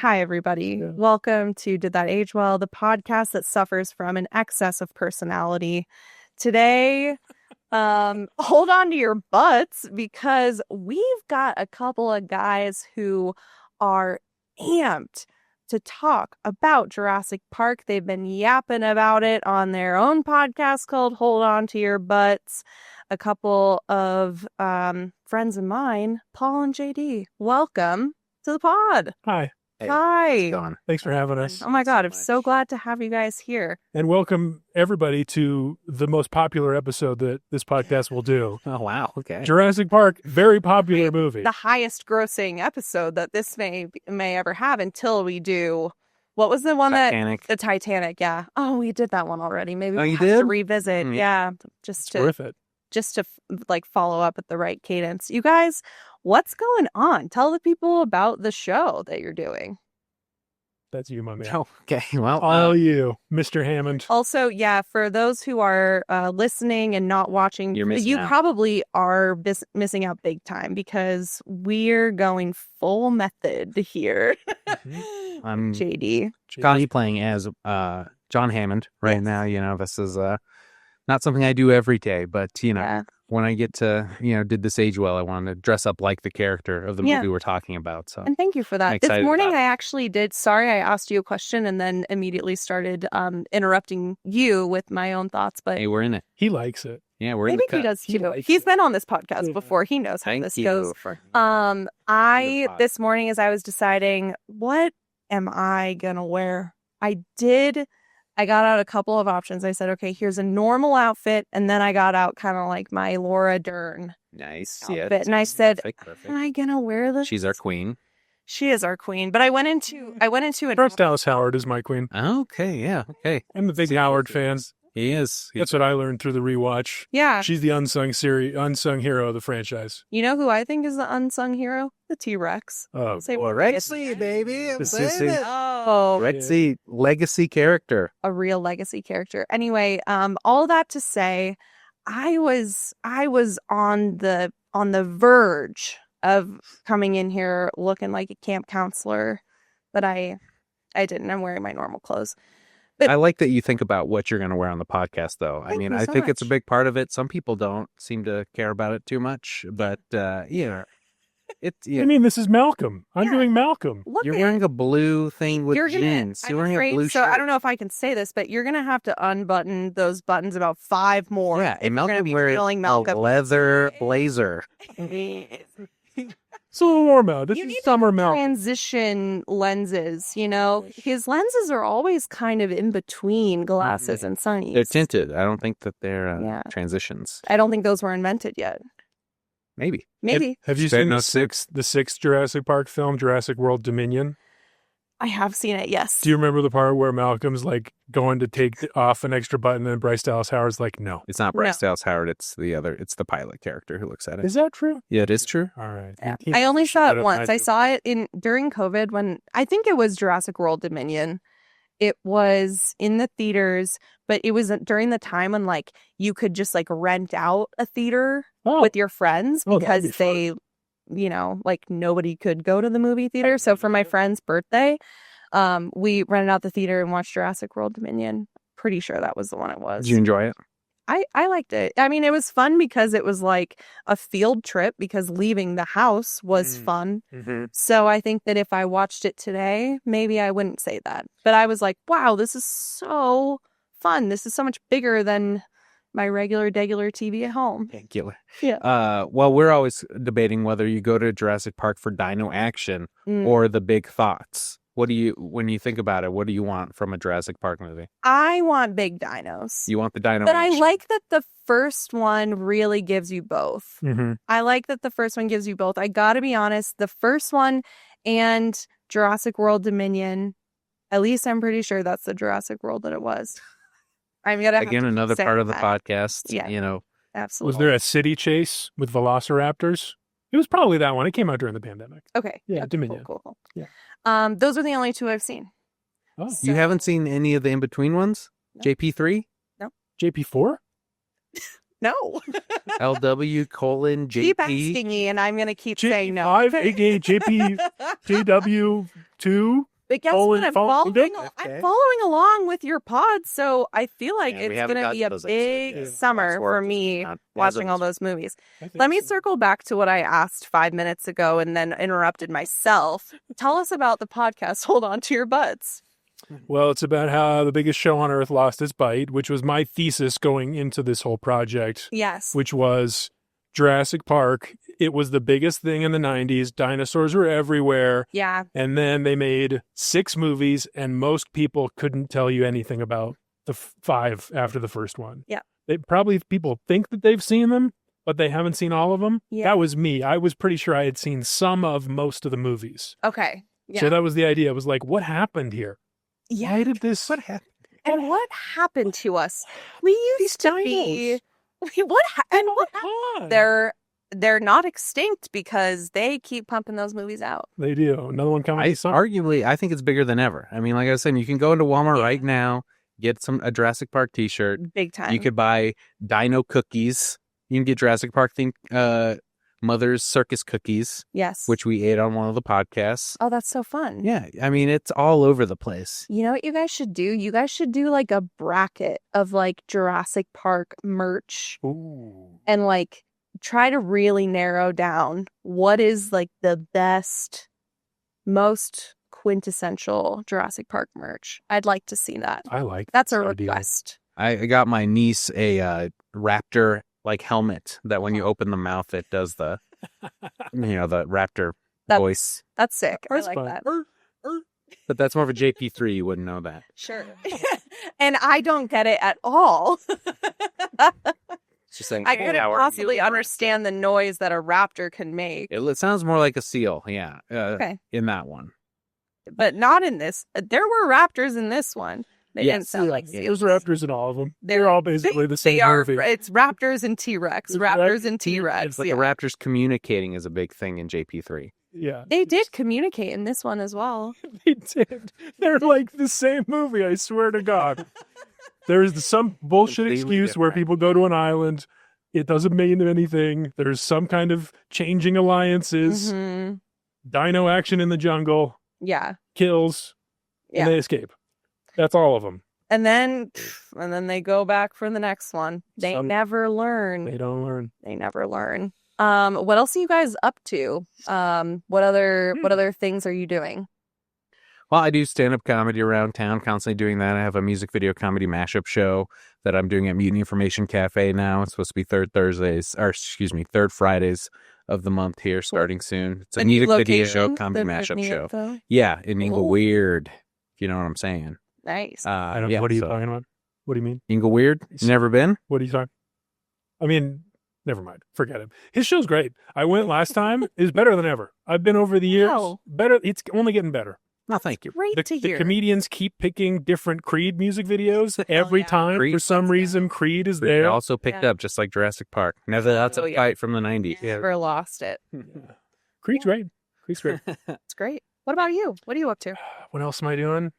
Hi, everybody. Yeah. Welcome to Did That Age Well, the podcast that suffers from an excess of personality. Today, hold on to your butts because we've got a couple of guys who are amped to talk about Jurassic Park. They've been yapping about it on their own podcast called Hold On to Your Butts. A couple of friends of mine, Paul and JD. Welcome to the pod. Hi. Hey, Hi. Thanks for having us. Oh my God, I'm so glad to have you guys here. And welcome everybody to the most popular episode that this podcast will do. Oh, wow. Okay. Jurassic Park, very popular movie. The highest grossing episode that this may ever have until we do, what was the one Titanic. the Titanic, yeah. Oh, we did that one already. Maybe Oh, we'll you have to did? revisit. Yeah. Just It's to worth it. like follow up at the right cadence. You guys, what's going on? Tell the people about the show that you're doing. That's you, my man. Oh, okay. Well, All you, Mr. Hammond. Also, yeah, for those who are listening and not watching, You're missing you out. probably are missing out big time because we're going full method here. I'm JD. Connie playing as John Hammond right Yes. now. You know, this is not something I do every day, but, you know, Yeah. when I get to, did this age well, I wanted to dress up like the character of the Yeah. movie we're talking about. So And thank you for that. I'm This excited morning, about it. I actually did. Sorry, I asked you a question and then immediately started interrupting you with my own thoughts. But Hey, we're in it. He likes it. Yeah, we're I in the think he cut. does He too. likes He's it. been on this podcast Yeah. before. He knows how Thank this you. goes. for- I pod. this morning as I was deciding what am I gonna wear, I got out a couple of options. I said, okay, here's a normal outfit, and then I got out kind of like my Laura Dern Nice. outfit, Yeah. and I said, Perfect. am I gonna wear this? She's our queen. She is our queen. But I went into an Trust Dallas Howard is my queen. Okay. Yeah. Okay. I'm a big Howard fan. He is. That's what I learned through the rewatch. yeah. She's the unsung hero of the franchise. You know who I think is the unsung hero? The T-Rex. Oh, Say Well, what? Rexy, baby. I'm This saying is- it. Oh, Rexy, legacy character. a real legacy character. Anyway, all that to say, I was on the verge of coming in here looking like a camp counselor, but I didn't. I'm wearing my normal clothes. I like that you think about what you're going to wear on the podcast, though. Thank you I so think it's a much. big part of it. Some people don't seem to care about it too much, but I mean, this is Malcolm. I'm Yeah. doing Malcolm. Look you're at wearing a blue thing with you're gonna. jeans. I'm You're wearing afraid, a blue so shirt. I don't know if I can say this, but you're gonna have to unbutton those buttons about 5 more. Yeah, if and you're gonna Malcolm be wearing feeling a Malcolm. leather blazer. It's a little warm out. This You is need summer Malcolm. transition lenses, you know. His lenses are always kind of in between glasses and sunnies. They're tinted. I don't think that they're Yeah. transitions. I don't think those were invented yet. Maybe. Maybe. Have you Spare seen no the sixth Jurassic Park film, Jurassic World Dominion? I have seen it, yes. Do you remember the part where Malcolm's like going to take off an extra button and Bryce Dallas Howard's like, no. It's not Bryce Dallas Howard. It's the pilot character who looks at it. Is that true? Yeah, it is true. All right. Yeah. He- I only saw shut it up, once. I saw it during COVID when I think it was Jurassic World Dominion. It was in the theaters, but it was during the time when like you could just like rent out a theater Oh, with your friends Oh, that'd because be fun. they, like nobody could go to the movie theater. So for my friend's birthday, we rented out the theater and watched Jurassic World Dominion. Pretty sure that was the one it was. Did you enjoy it? I liked it. I mean, it was fun because it was like a field trip because leaving the house was fun. Mhm. So I think that if I watched it today, maybe I wouldn't say that. But I was like, wow, this is so fun. This is so much bigger than my regular TV at home. Regular. Yeah. Well, we're always debating whether you go to Jurassic Park for dino action or the big thoughts. When you think about it, what do you want from a Jurassic Park movie? I want big dinos. You want the dino But I action. like that the first one really gives you both. Mhm. I like that the first one gives you both. I gotta be honest, the first one and Jurassic World Dominion, at least I'm pretty sure that's the Jurassic World that it was. I'm gonna have Again, to another say part of the that. podcast. Yeah. Absolutely. Was there a city chase with velociraptors? It was probably that one. It came out during the pandemic. Okay. Yeah, okay, Dominion. Cool. Yeah. Those are the only two I've seen. Oh, You haven't seen any of the in-between ones? No. JP3? JP4? No. LW colon Keep JP? asking me, and I'm gonna keep saying no. JP5, aka JP, JW2? But guess what? I'm Okay. following along with your pod, so I feel like Yeah, we it's haven't going to be a gotten those big episodes yet. summer Lots of work for to me do. Not- watching all hasn't- those movies. I think Let me so. circle back to what I asked 5 minutes ago and then interrupted myself. Tell us about the podcast. Hold on to your butts. Well, it's about how the biggest show on earth lost its bite, which was my thesis going into this whole project, Yes. which was Jurassic Park. It was the biggest thing in the 90s. Dinosaurs were everywhere. Yeah. And then they made 6 movies, and most people couldn't tell you anything about the 5 after the first one. Yeah. They probably, people think that they've seen them, but they haven't seen all of them. Yeah. That was me. I was pretty sure I had seen some of most of the movies. Okay. Yeah. So that was the idea. It was like, what happened here? Yeah. Why did this? What happened? And what happened to us? We used to be. What happened? They're not extinct because they keep pumping those movies out. They do. Another one coming. Arguably, I think it's bigger than ever. I mean, like I was saying, you can go into Walmart right now, get a Jurassic Park T-shirt. Big time. You could buy Dino cookies. You can get Jurassic Park Mother's Circus cookies, Yes. which we ate on one of the podcasts. Oh, that's so fun. Yeah, I mean, it's all over the place. You know what you guys should do? You guys should do like a bracket of like Jurassic Park merch Ooh. and like try to really narrow down what is like the best, most quintessential Jurassic Park merch. I'd like to see that. I like That's a this idea. request. I got my niece a raptor like helmet that when you open the mouth, it does the the raptor voice. That's sick. I That's like fun. that. But that's more of a JP3. You wouldn't know that. Sure. And I don't get it at all. It's just saying. I couldn't possibly understand the noise that a raptor can make, It sounds more like a seal. Yeah. Okay. In that one. but not in this. There were raptors in this one. They didn't Yes. sound like There's seals. raptors in all of them. They're all basically the same They are. movie. It's raptors and T-Rex. It's Raptors and T-Rex. It's like yeah. the raptors communicating is a big thing in JP3. Yeah, They did communicate in this one as well. they did. They're like the same movie. I swear to God. There's some bullshit Completely excuse where different. people go to an island. It doesn't mean anything. There's some kind of changing alliances. hmm Dino action in the jungle. Yeah. Kills. Yeah. And they escape. That's all of them. And then they go back for the next one. They Some- never learn. They don't learn. They never learn. What else are you guys up to? What other things are you doing? Well, I do stand-up comedy around town, constantly doing that. I have a music video comedy mashup show that I'm doing at Mutiny Information Cafe now. It's supposed to be third Fridays of the month here, starting soon. It's a music video comedy mashup show. Though? Yeah, in Ingle Cool. Weird, if you know what I'm saying. Nice. I don't. Yeah, what are you so- talking about? What do you mean? Ingle Weird? Never been? What are you talking? I mean, never mind. Forget him. His show's great. I went last time. It's better than ever. I've been over the years. Wow. Better. It's only getting better. No, thank you. Great to The hear. comedians keep picking different Creed music videos every yeah. time. Creed. For some reason, Creed is They there. also picked Yeah. up, just like Jurassic Park. Never that's Oh, a yeah. fight from the 90s. Never lost it. Creed's great. Creed's great. It's great. What about you? What are you up to? What else am I doing?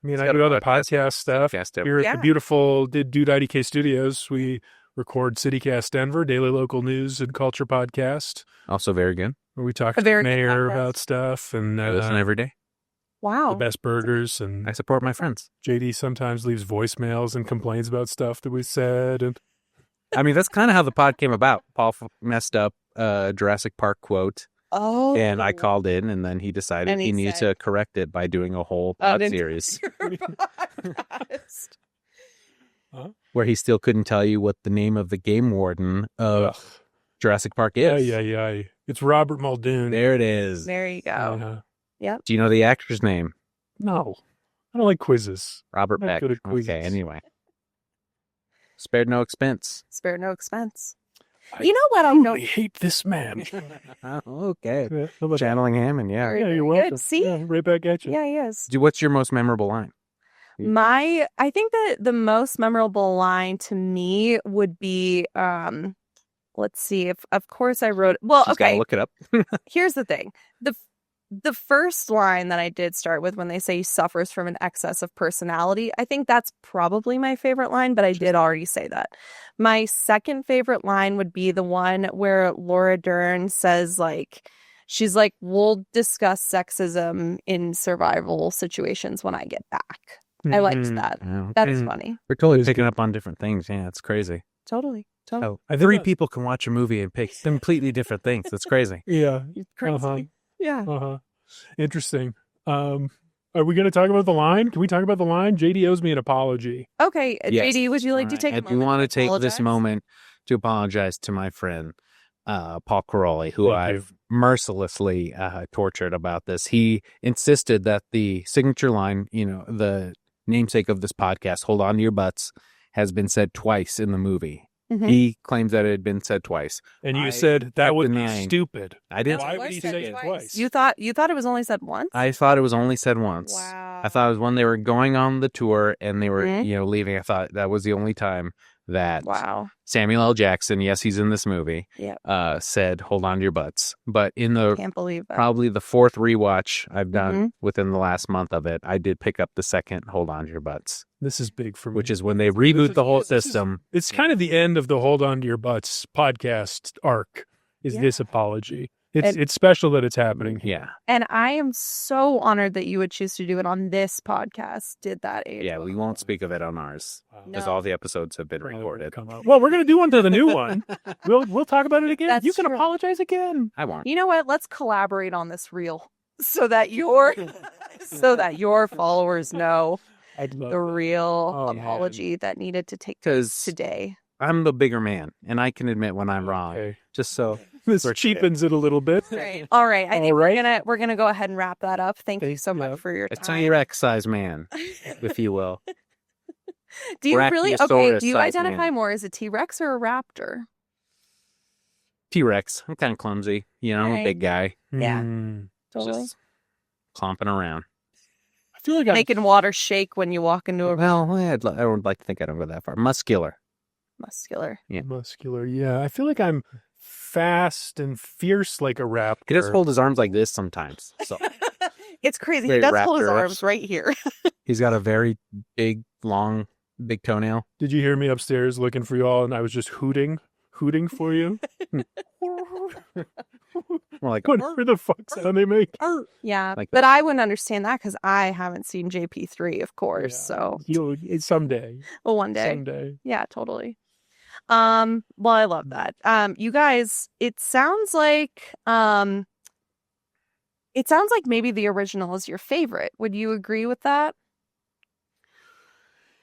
I mean, He's I got do a other podcast. podcast stuff. Podcast every- Here at Yeah. the beautiful Dude IDK Studios, we record CityCast Denver, daily local news and culture podcast, Also very good. where we talk A to very the good mayor podcast. about stuff and I listen every day. the Wow. best burgers. And I support my friends. JD sometimes leaves voicemails and complains about stuff that we said. And I mean, that's kind of how the pod came about. Paul messed up Jurassic Park quote, Oh. and I called in, and then he decided And he he needed said- to correct it by doing a whole Oh, pod didn't- series Podcast. where he still couldn't tell you what the name of the game warden of Jurassic Park is. yeah. It's Robert Muldoon. There it is. There you go. Uh, Do you know the actor's name? no, I don't like quizzes. Robert Not Beck. good at quizzes. Okay, anyway. Spared no expense. Spare no expense. I You know what I I don't hate this man. Okay. Yeah, how about Channeling Hammond, yeah. Very that? Yeah, you're good. welcome. See? Yeah, right back at you. Yeah, he is. What's your most memorable line? I think that the most memorable line to me would be, let's see, if of course I wrote, well, She's gotta okay, look it up. here's the thing. The first line that I did start with when they say he suffers from an excess of personality, I think that's probably my favorite line, but I did already say that. My second favorite line would be the one where Laura Dern says, like, She's like, we'll discuss sexism in survival situations when I get back. I liked that. Yeah, That is okay. funny. We're totally picking up on different things. Yeah, it's crazy. Totally. Oh, I think three that- people can watch a movie and pick completely different things. That's crazy. Yeah. It's crazy. Yeah. Interesting. Are we going to talk about the line? Can we talk about the line? JD owes me an apology. Okay. Yes. JD, would you like to All right. take a I moment do want to take apologize? this moment to apologize to my friend, Paul Karloyi, who Thank I've mercilessly tortured about this. He insisted that the signature line, the namesake of this podcast, "Hold on to your butts," has been said twice in the movie. Mhm. He claims that it had been said twice. And you I said that kept would be denying. stupid. I didn't. Why It would was he said say it twice? You thought it was only said once? I thought it was only said once. Wow. I thought it was when they were going on the tour and they were, Mhm. leaving. I thought that was the only time that Wow. Samuel L. Jackson, yes, he's in this movie, Yep. said, "Hold on to your butts." But in the Can't believe that. probably the fourth rewatch I've done Mhm. within the last month of it, I did pick up the second "Hold on to your butts," This is big for me. which is when they reboot the whole this is- system. It's kind of the end of the Hold On to Your Butts podcast arc, is Yeah. this apology. And- It's special that it's happening. Yeah. And I am so honored that you would choose to do it on this podcast. Did that age? Yeah, we won't speak of it on ours because No. all the episodes have been Probably won't recorded. come out. Well, we're going to do one to the new one. We'll talk about it again. That's You can true. apologize again. I won't. You know what? Let's collaborate on this reel so that your followers know I'd love the real Oh, man. apology that needed to take place 'Cause today. I'm the bigger man, and I can admit when I'm wrong. Okay. Just so This cheapens it a little bit. Right. All right. I think All right. we're gonna go ahead and wrap that up. Thank you Thank so you. much for your a time. T-Rex size man, if you will. Do you really? Okay. Brachiosaurus Do you size identify man. more as a T-Rex or a raptor? T-Rex. I'm kind of clumsy. I'm a Right. big guy. Yeah. Mm. Totally. Just clomping around. I feel like I'm Making water shake when you walk into a Well, I would like to think I don't go that far. Muscular. muscular. Yeah. muscular. Yeah, I feel like I'm fast and fierce like a raptor. He does hold his arms like this sometimes. So It's crazy. Very He does hold his raptor-ish. arms right here. he's got a very big toenail. Did you hear me upstairs looking for you all, and I was just hooting for you? More like Whatever the fuck sound they make. Yeah, Like but I wouldn't understand that because I haven't seen JP3, of course. Yeah. So, Someday. well, one day. Someday. Yeah, totally. Well, I love that. You guys, it sounds like maybe the original is your favorite. Would you agree with that?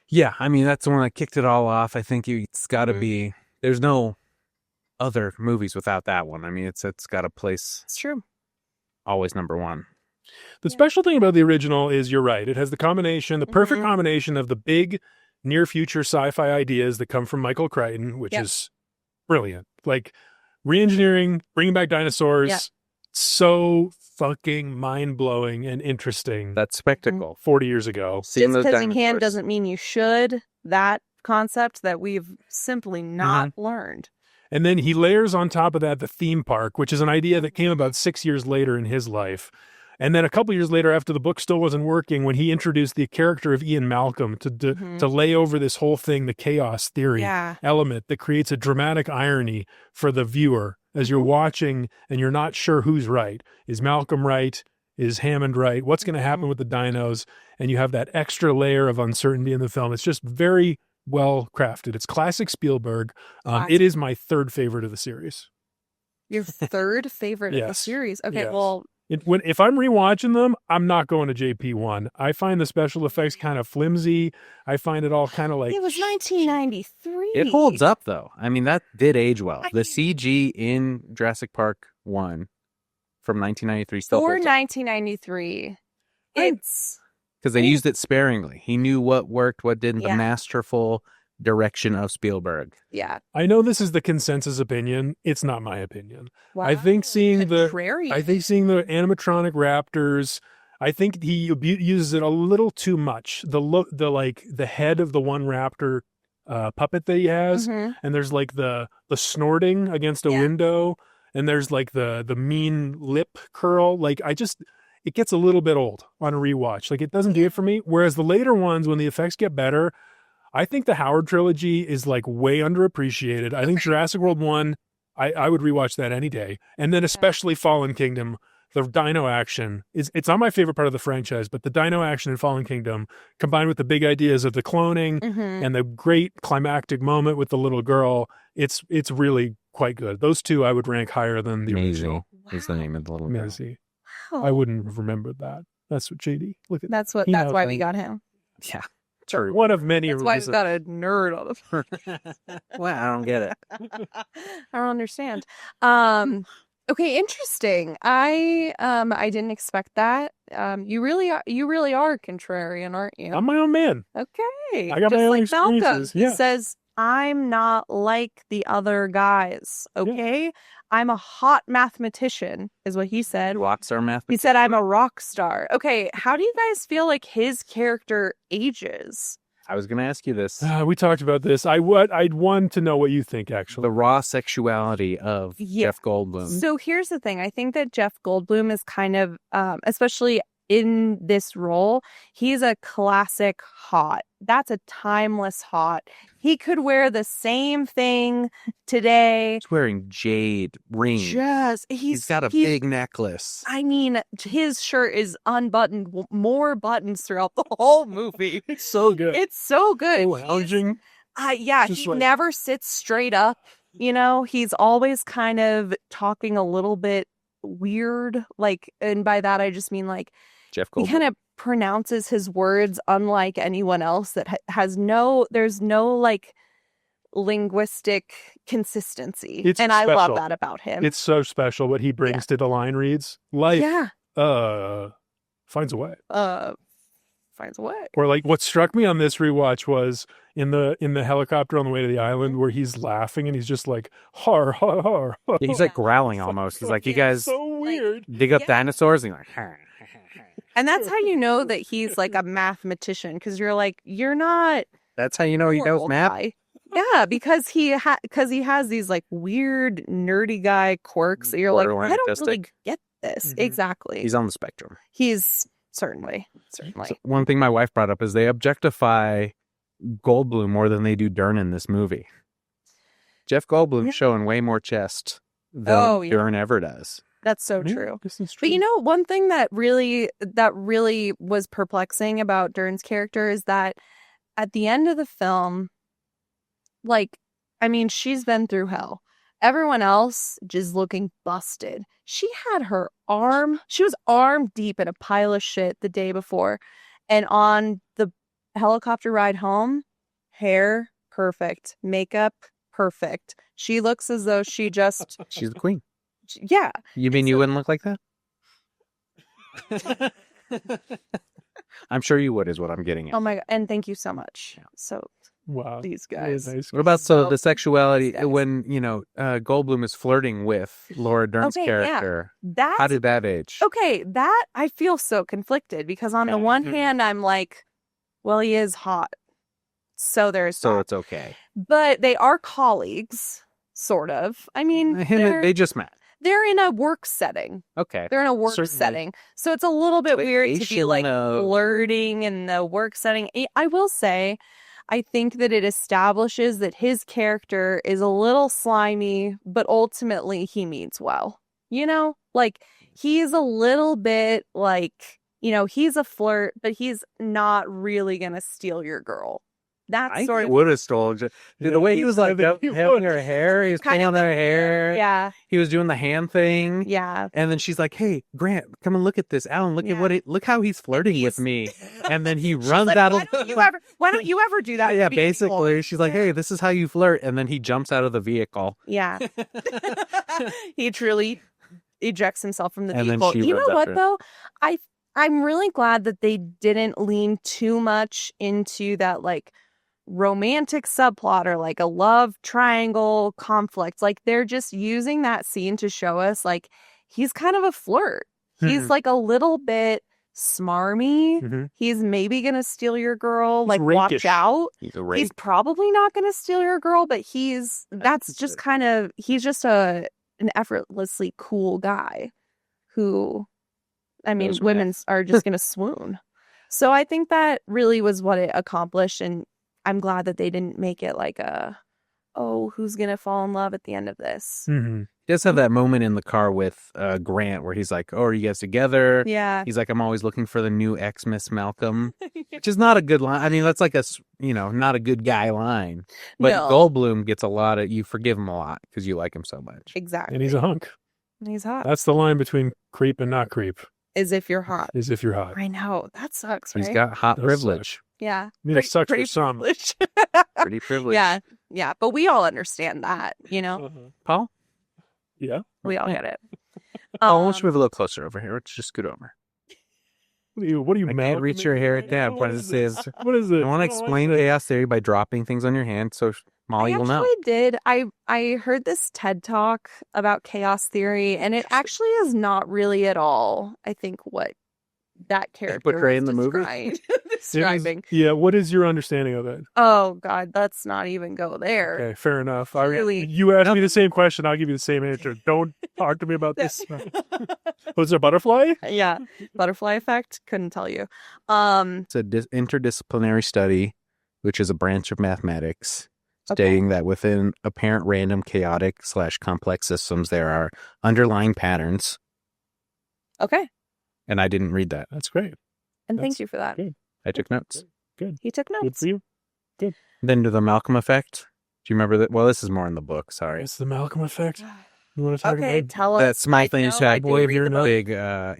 Yeah, I mean that's the one that kicked it all off. I think it's got to Mhm. be. There's no other movies without that one. I mean, it's got a place It's true. always number one. The Yeah. special thing about the original is you're right. It has the perfect Mhm. combination of the big near future sci-fi ideas that come from Michael Crichton, which Yep. is brilliant. Like re-engineering, bringing back dinosaurs. Yep. So fucking mind-blowing and interesting. That spectacle. 40 years ago. Seeing Just those because you can dinosaurs. doesn't mean you should. That concept that we've simply not learned. And then he layers on top of that the theme park, which is an idea that came about 6 years later in his life. And then a couple years later, after the book still wasn't working, when he introduced the character of Ian Malcolm to lay over this whole thing, the chaos theory Yeah. element that creates a dramatic irony for the viewer as you're watching and you're not sure who's right. Is Malcolm right? Is Hammond right? What's going to happen with the dinos? And you have that extra layer of uncertainty in the film. It's just very well crafted. It's classic Spielberg. Classic. It is my third favorite of the series. Your third favorite of the Yes. series. Okay, Yes. well, If I'm rewatching them, I'm not going to JP1. I find the special effects kind of flimsy. I find it all kind of like it was 1993. It holds up though. I mean, that did age well. I The mean- CG in Jurassic Park 1 from 1993 still For holds up 1993. It's because they used it sparingly. He knew what worked, what didn't. Yeah. The masterful direction of Spielberg. yeah. I know this is the consensus opinion. It's not my opinion. Wow. I think seeing the Contrarian. animatronic raptors, I think he uses it a little too much. The head of the one raptor puppet that he has, Mhm. and there's like the snorting against a Yeah. window, and there's like the mean lip curl. Like it gets a little bit old on a rewatch. Like it doesn't do it for me. Whereas the later ones, when the effects get better, I think the Howard trilogy is like way underappreciated. I think Jurassic World 1 I would rewatch that any day. And then especially Fallen Kingdom, the dino action it's not my favorite part of the franchise, but the dino action in Fallen Kingdom combined with the big ideas of the cloning Mhm. and the great climactic moment with the little girl, it's really quite good. Those two I would rank higher than the Maisie original. is the name of the little girl. Maisie. Wow. I wouldn't have remembered that. That's what JD. Look at That's that. why we got him. Yeah, true. One of many That's why we reasons. got a nerd on the Well, I don't get it. I don't understand. Okay, interesting. I didn't expect that. You really are contrarian, aren't you? I'm my own man. Okay. I got Just my own like Malcolm. experiences. He Yeah. says, I'm not like the other guys. Okay. I'm a hot mathematician, is what he said. Rockstar math. He said, I'm a rock star. Okay. How do you guys feel like his character ages? I was going to ask you this. We talked about this. I'd want to know what you think, actually. The raw sexuality of Yeah. Jeff Goldblum. So here's the thing. I think that Jeff Goldblum is kind of, especially in this role, he's a classic hot. That's a timeless hot. He could wear the same thing today. He's wearing jade rings. He's got a big necklace. I mean, his shirt is unbuttoned, more buttons throughout the whole movie. It's so good. It's so good. Lounging. Yeah, Just he like- never sits straight up. You know, he's always kind of talking a little bit weird. Like, and by that I just mean like Jeff he Goldblum. kind of pronounces his words unlike anyone else that there's no like linguistic consistency. It's and I love special. that about him. It's so special what he brings to the line reads. Life finds a way. Finds a way. Or like what struck me on this rewatch was in the helicopter on the way to the island where he's laughing and he's just like har har har. har. Yeah, he's like growling almost. He's like, you guys so weird. dig up dinosaurs? And you're like, "Har, har, har, har." And that's how you know that he's like a mathematician, because you're like, you're not That's how you know he knows normal math. guy. Yeah, because he has these like weird nerdy guy quirks that you're like, Borderline I don't really autistic. get this. Mhm. Exactly. He's on the spectrum. He's certainly. So one thing my wife brought up is they objectify Goldblum more than they do Dern in this movie. Jeff Goldblum's Yeah. showing way more chest than Oh, yeah. Dern ever does. That's so Yeah, true. this is But you true. know, one thing that really was perplexing about Dern's character is that at the end of the film, like, I mean, she's been through hell. Everyone else just looking busted. She was arm deep in a pile of shit the day before. And on the helicopter ride home, hair perfect, makeup perfect. She looks as though she just, She's the queen. yeah. You mean you wouldn't look like that? I'm sure you would, is what I'm getting at. Oh my God. And thank you so much. So Wow. these That guys. is nice. What about So, the sexuality these guys. when, Goldblum is flirting with Laura Dern's Okay, yeah. character? That's How did that age? okay. That I feel so conflicted because on the one hand, I'm like, well, he is hot. So there's So that. it's okay. But they are colleagues, sort of. I mean, They just met. they're in a work setting. Okay. They're in a work Certainly. setting. So it's a little bit weird to be like Vacation. flirting in the work setting. I will say, I think that it establishes that his character is a little slimy, but ultimately he means well. You know, like he's a little bit like, he's a flirt, but he's not really going to steal your girl. That's I sort of, would have stolen. Dude, the way he was like I think he helping would. her hair, he was Kind playing on her hair. yeah, He was doing the hand thing. yeah. And then she's like, "Hey, Grant, come and look at this. Alan, look at Yeah. look how he's flirting with me." And then he runs Like, out why of don't you ever do that? Yeah, to people? basically. She's like, "Hey, this is how you flirt." And then he jumps out of the vehicle. Yeah. He truly ejects himself from the And then vehicle. she You know runs what after him. though? I'm really glad that they didn't lean too much into that like romantic subplot or like a love triangle conflict. Like they're just using that scene to show us like he's kind of a flirt. He's like a little bit smarmy. Mhm. He's maybe gonna steal your girl. He's Like watch rakish. out. He's a He's rake. probably not going to steal your girl, but he's just an effortlessly cool guy who, I mean, Knows women are just going to swoon. So I think that really was what it accomplished. And I'm glad that they didn't make it like a oh, who's gonna fall in love at the end of this? Mm-hmm. He does have that moment in the car with Grant where he's like, oh, are you guys together? Yeah. He's like, I'm always looking for the new ex-Miss Malcolm, which is not a good line. I mean, that's like not a good guy line. But No. Goldblum gets you forgive him a lot because you like him so much. Exactly. And he's a hunk. And he's hot. That's the line between creep and not creep. As if you're hot. Is if you're hot. I know. That sucks, right? He's got hot Does privilege. Yeah. I mean, it sucks for some. privilege. Pretty privilege. Yeah. Yeah. But we all understand that, you know? Paul? Yeah. We all get it. Paul, why don't you move a little closer over here? Let's just scoot over. What are you I mad? can't reach your hair down. What is this? What is it? I want to explain chaos theory by dropping things on your hand so Molly I will know. actually did. I heard this TED talk about chaos theory, and it actually is not really at all, I think, what that character portrayed in was the movie? describing. Yeah, what is your understanding of it? Oh God, let's not even go there. Okay, fair enough. Really? You asked me the same question, I'll give you the same answer. Don't talk to me about this. Was it a butterfly? Yeah, butterfly effect. Couldn't tell you. It's an interdisciplinary study, which is a branch of mathematics, stating that within apparent random, chaotic / complex systems, there are underlying patterns. Okay, And I didn't read that. That's great. and That's thank you for that. good. I took notes. Good. He took Good notes. for you. Then to the Malcolm effect. Do you remember that? Well, this is more in the book. Sorry. It's the Malcolm effect. You want to talk Okay, about tell us. That's my I thing. know, So I I did believe read you're the book. big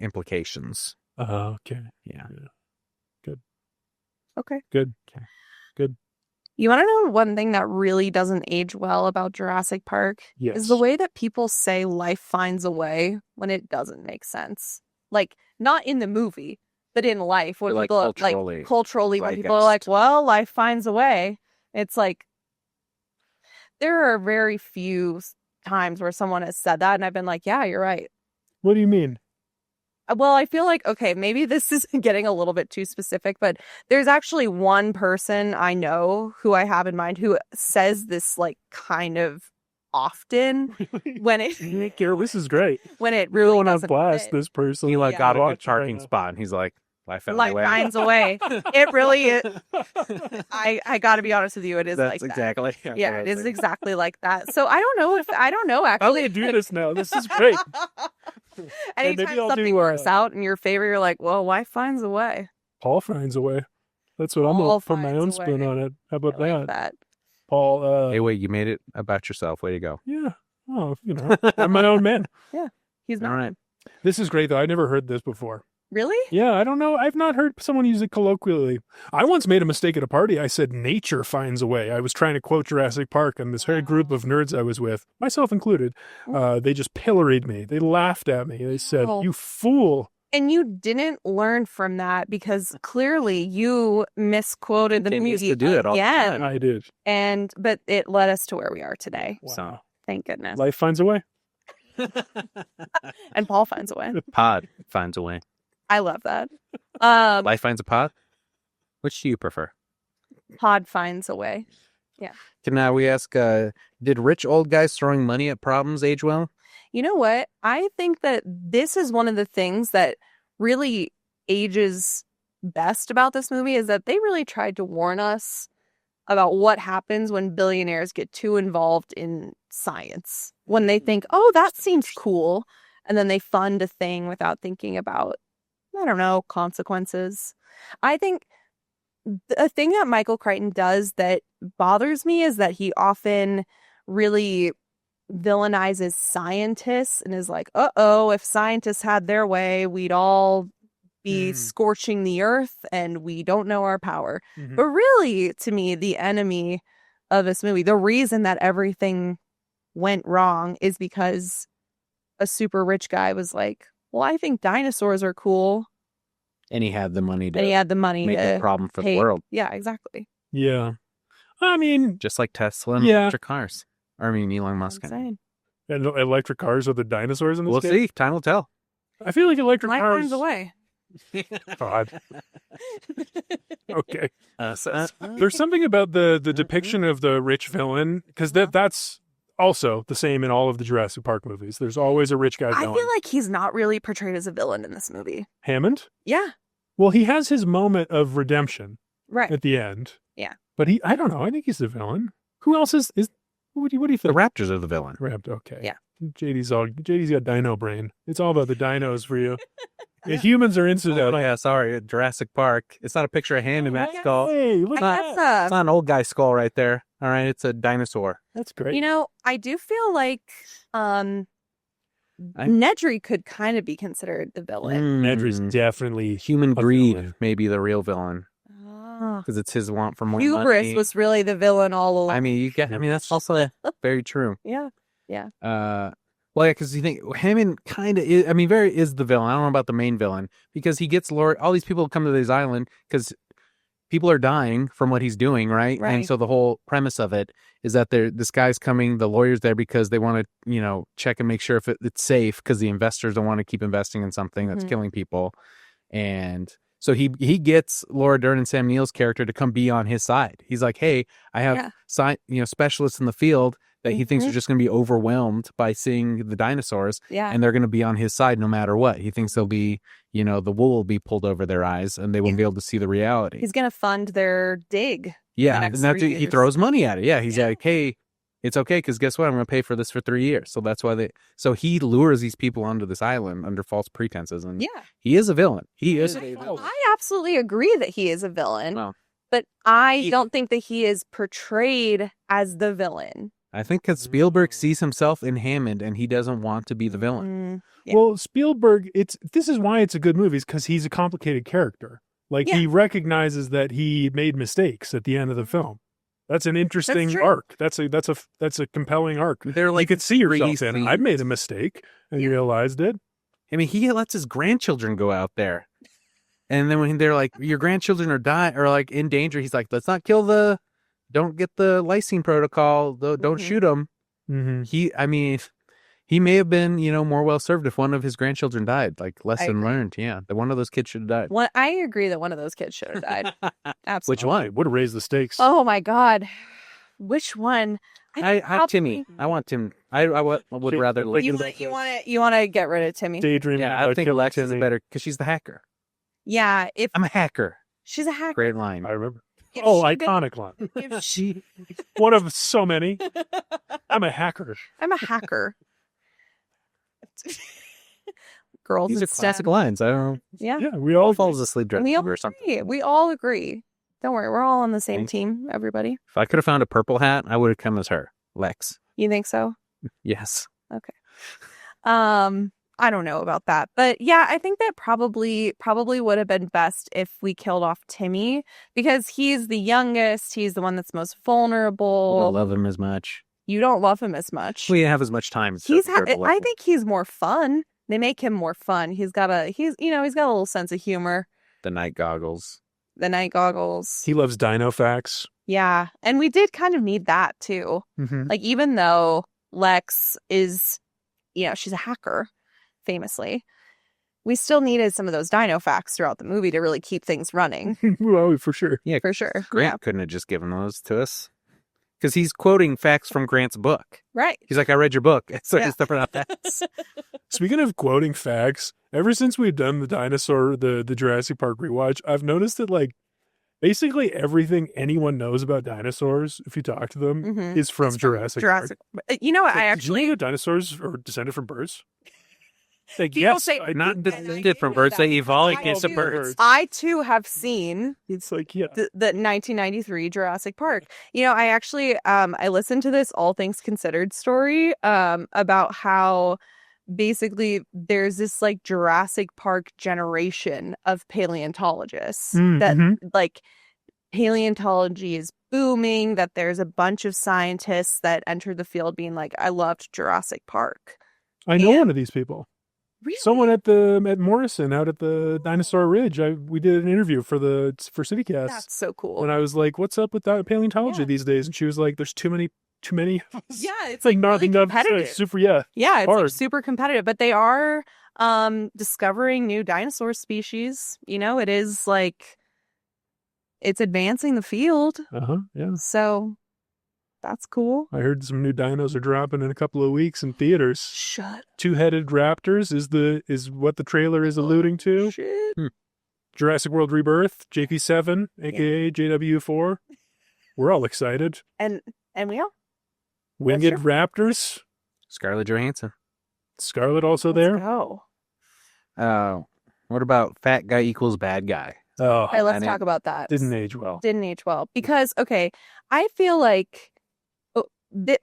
implications. Okay. Yeah. Okay. Good. You want to know one thing that really doesn't age well about Jurassic Park? Yes. Is the way that people say life finds a way when it doesn't make sense. Like, not in the movie, but in life. When Like people culturally, when people are like, well, life finds a way. It's like, there are very few times where someone has said that, and I've been like, yeah, you're right. What do you mean? Well, I feel like, okay, maybe this is getting a little bit too specific, but there's actually one person I know who I have in mind who says this like kind of often when it Carol, this is great. when it You're really going on doesn't blast fit. this person. He got a Watch good it parking right now. spot, and he's like, life found a Life way. finds a way. It really is. I got to be honest with you, it is That's like that. exactly. Yeah, it is exactly like that. So I don't know How actually. do you do this now? This is great. Anytime maybe I'll something do, works out in your favor, you're like, well, life finds a way. Paul finds a way. That's what I'm Paul going to put my finds own a spin way. on it. How about I like that. Paul, Hey, wait, you made it about yourself. Way to go. yeah. Oh, I'm my own man. He's not All right. This is great, though. I never heard this before. really. Yeah, I don't know. I've not heard someone use it colloquially. I once made a mistake at a party. I said, nature finds a way. I was trying to quote Jurassic Park, and this whole group of nerds I was with, myself included, they just pilloried me. They laughed at me. They said, Oh. you fool. And you didn't learn from that because clearly you misquoted the Continues movie to do it all the again. time. I did. But it led us to where we are today. So Thank goodness. Life finds a way. And Paul finds a way. pod finds a way. I love that. Life finds a pod. Which do you prefer? Pod finds a way. Can now we ask, did rich old guys throwing money at problems age well? You know what? I think that this is one of the things that really ages best about this movie is that they really tried to warn us about what happens when billionaires get too involved in science. When they think, oh, that seems cool. And then they fund a thing without thinking about, I don't know, consequences. I think a thing that Michael Crichton does that bothers me is that he often really villainizes scientists and is like, uh-oh, if scientists had their way, we'd all be scorching the earth and we don't know our power. Mhm. But really, to me, the enemy of this movie, the reason that everything went wrong is because a super rich guy was like, well, I think dinosaurs are cool. And he had the money to And he had the money make to a problem for pay. the world. Yeah, exactly. Yeah. I mean, Just like Tesla and Yeah. electric cars. Or, I mean, Elon That's Musk. what I'm saying. and electric cars are the dinosaurs in this We'll game? see. Time will tell. I feel like electric Life cars... finds a way. God. Okay. So, There's something about the depiction of the rich villain, because that's also the same in all of the Jurassic Park movies. There's always a rich guy I villain. feel like he's not really portrayed as a villain in this movie. Hammond? Yeah, Well, he has his moment of redemption right. at the end. Yeah. But I don't know. I think he's the villain. Who else is What do you The think? raptors are the villain. Okay. Yeah. JD's got dino brain. It's all about the dinos for you. Yeah, humans are incidental. Oh yeah, sorry, Jurassic Park. It's not a picture of hand in that skull. Hey, look I at guess, that. It's not an old guy skull right there. All right, it's a dinosaur. That's great. you know, I do feel like I- Nedry could kind of be considered the villain. Nedry's definitely Human a greed villain. may be the real villain Ah. because it's his want for more Hubris money. was really the villain all along. I mean, that's also very true. yeah. Well, yeah, because you think Hammond kind of is, very is the villain. I don't know about the main villain because he gets all these people come to this island because people are dying from what he's doing, right? Right. And so the whole premise of it is that this guy's coming, the lawyer's there because they want to, check and make sure if it's safe because the investors don't want to keep investing in something that's Mhm. killing people. And so he gets Laura Dern and Sam Neill's character to come be on his side. He's like, hey, I have specialists in the field that he thinks are just going to be overwhelmed by seeing the dinosaurs, Yeah. and they're going to be on his side no matter what. He thinks they'll be, the wool will be pulled over their eyes, and they won't be able to see the reality. He's going to fund their dig. Yeah, next and that's 3 he years. throws money at it. Yeah, he's like, hey, it's okay because guess what? I'm going to pay for this for 3 years. So that's why so he lures these people onto this island under false pretenses, and Yeah. he is a villain. He is a I villain. absolutely agree that he is a villain, Well, but I don't think that he is portrayed as the villain. I think because Spielberg sees himself in Hammond, and he doesn't want to be the villain. Yeah. Well, Spielberg, this is why it's a good movie, is because he's a complicated character. Like he recognizes that he made mistakes at the end of the film. That's an interesting true. arc. That's a compelling arc. They're You like could see yourself three in. scenes. I made a mistake and you realized it. He lets his grandchildren go out there. And then when they're like, your grandchildren are dying or like in danger, he's like, let's not don't get the lysine protocol. Don't shoot them. Mm-hmm. He may have been, more well served if one of his grandchildren died. Like lesson agree. learned. Yeah. That one of those kids should have died. I agree that one of those kids should have died. Absolutely. Which one? Would have raised the stakes. Oh my God. Which one? I Timmy. I want Tim. I would rather. Like- You want to get rid of Timmy? Daydreaming. Yeah, I about think killing Alexa's Timmy. better because she's the hacker. Yeah. If I'm a hacker. she's a hacker. Great line. I remember. If Oh, she could- iconic line. if she- One of so many. I'm a hacker. I'm a hacker. Girls These in are classic STEM. lines. I don't know. Yeah. Yeah, we all All falls asleep We all or something. agree. We all agree. Don't worry. We're all on the same Thanks. team, everybody. If I could have found a purple hat, I would have come as her, Lex. You think so? Yes. I don't know about that. But yeah, I think that probably would have been best if we killed off Timmy because he's the youngest. He's the one that's most I vulnerable. don't love him as much. You don't love him as much. We didn't have as much time. so He's compared to I Lex. think he's more fun. They make him more fun. He's got a little sense of humor. the night goggles. The night goggles. He loves dino facts. Yeah. And we did kind of need that too. Mm-hmm. Like, even though Lex is, she's a hacker, famously, we still needed some of those dino facts throughout the movie to really keep things running. Well, for sure. Yeah, For sure. Grant couldn't have just given those to us because he's quoting facts from Grant's book. Right. He's like, I read your book. So Yeah. he's stepping out facts. Speaking of quoting facts, ever since we've done the Jurassic Park rewatch, I've noticed that like basically everything anyone knows about dinosaurs, if you talk to them, Mhm. is from It's Jurassic Jurassic. Park. You know what? Like, I did you know actually. that dinosaurs are descended from birds? Like, People yes, say- I Not didn't- descended from birds. They evolved I into too- birds. I too have seen It's like, yeah. the 1993 Jurassic Park. I actually I listened to this All Things Considered story about how basically there's this like Jurassic Park generation of paleontologists that Mhm. like paleontology is booming, that there's a bunch of scientists that entered the field being like, I loved Jurassic Park. I know And- one of these people. Really? Someone at Morrison out at the Dinosaur Ridge. We did an interview for CityCast, That's so cool. and I was like, "What's up with that paleontology Yeah. these days?" And she was like, "There's too many of us." Yeah, it's like like not really enough. competitive. Super, yeah. Yeah, it's like hard. super competitive, but they are discovering new dinosaur species. It is like it's advancing the field. Yeah. So that's cool. I heard some new dinos are dropping in a couple of weeks in theaters. Shut Two-headed raptors is what the trailer is alluding to. shit. Jurassic World Rebirth, JP7, aka JW4. We're all excited. And we all Winged Raptors. Scarlett Johansson. Scarlett also Let's there. go. What about fat guy equals bad guy? Oh, All right, let's I talk about that. didn't age well. Didn't age well. Because, okay, I feel like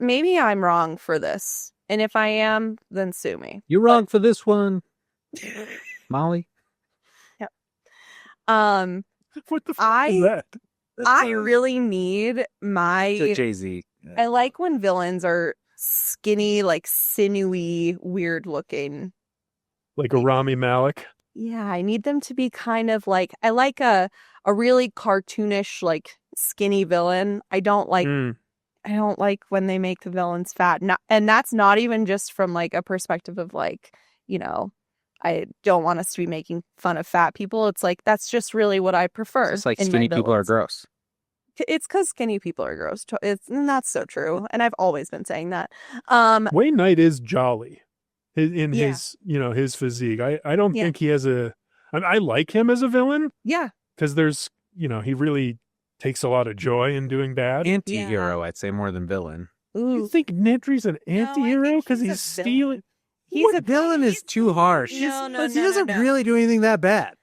maybe I'm wrong for this. And if I am, then sue me. You're wrong for this one, Molly. Yep. What the fuck is that? I really need my... Jay-Z. I like when villains are skinny, like sinewy, weird looking. Like a Rami Malek. Yeah, I need them to be kind of like... I like a really cartoonish, like, skinny villain. I don't like when they make the villains fat. And that's not even just from, like, a perspective of, like, you know, I don't want us to be making fun of fat people. It's like, that's just really what I prefer. It's like in my skinny people are villains. gross. It's because skinny people are gross. And that's so true. And I've always been saying that. Wayne Knight is jolly in Yeah. his, his physique. I don't Yeah. think he has I like him as a villain Yeah. because there's, he really takes a lot of joy in doing bad. Anti-hero, I'd say, more than villain. You Ooh. think Nedry's an No, I anti-hero think because he's a he's stealing? He's a Villain is too harsh. No, no, He no, doesn't no. really do anything that bad.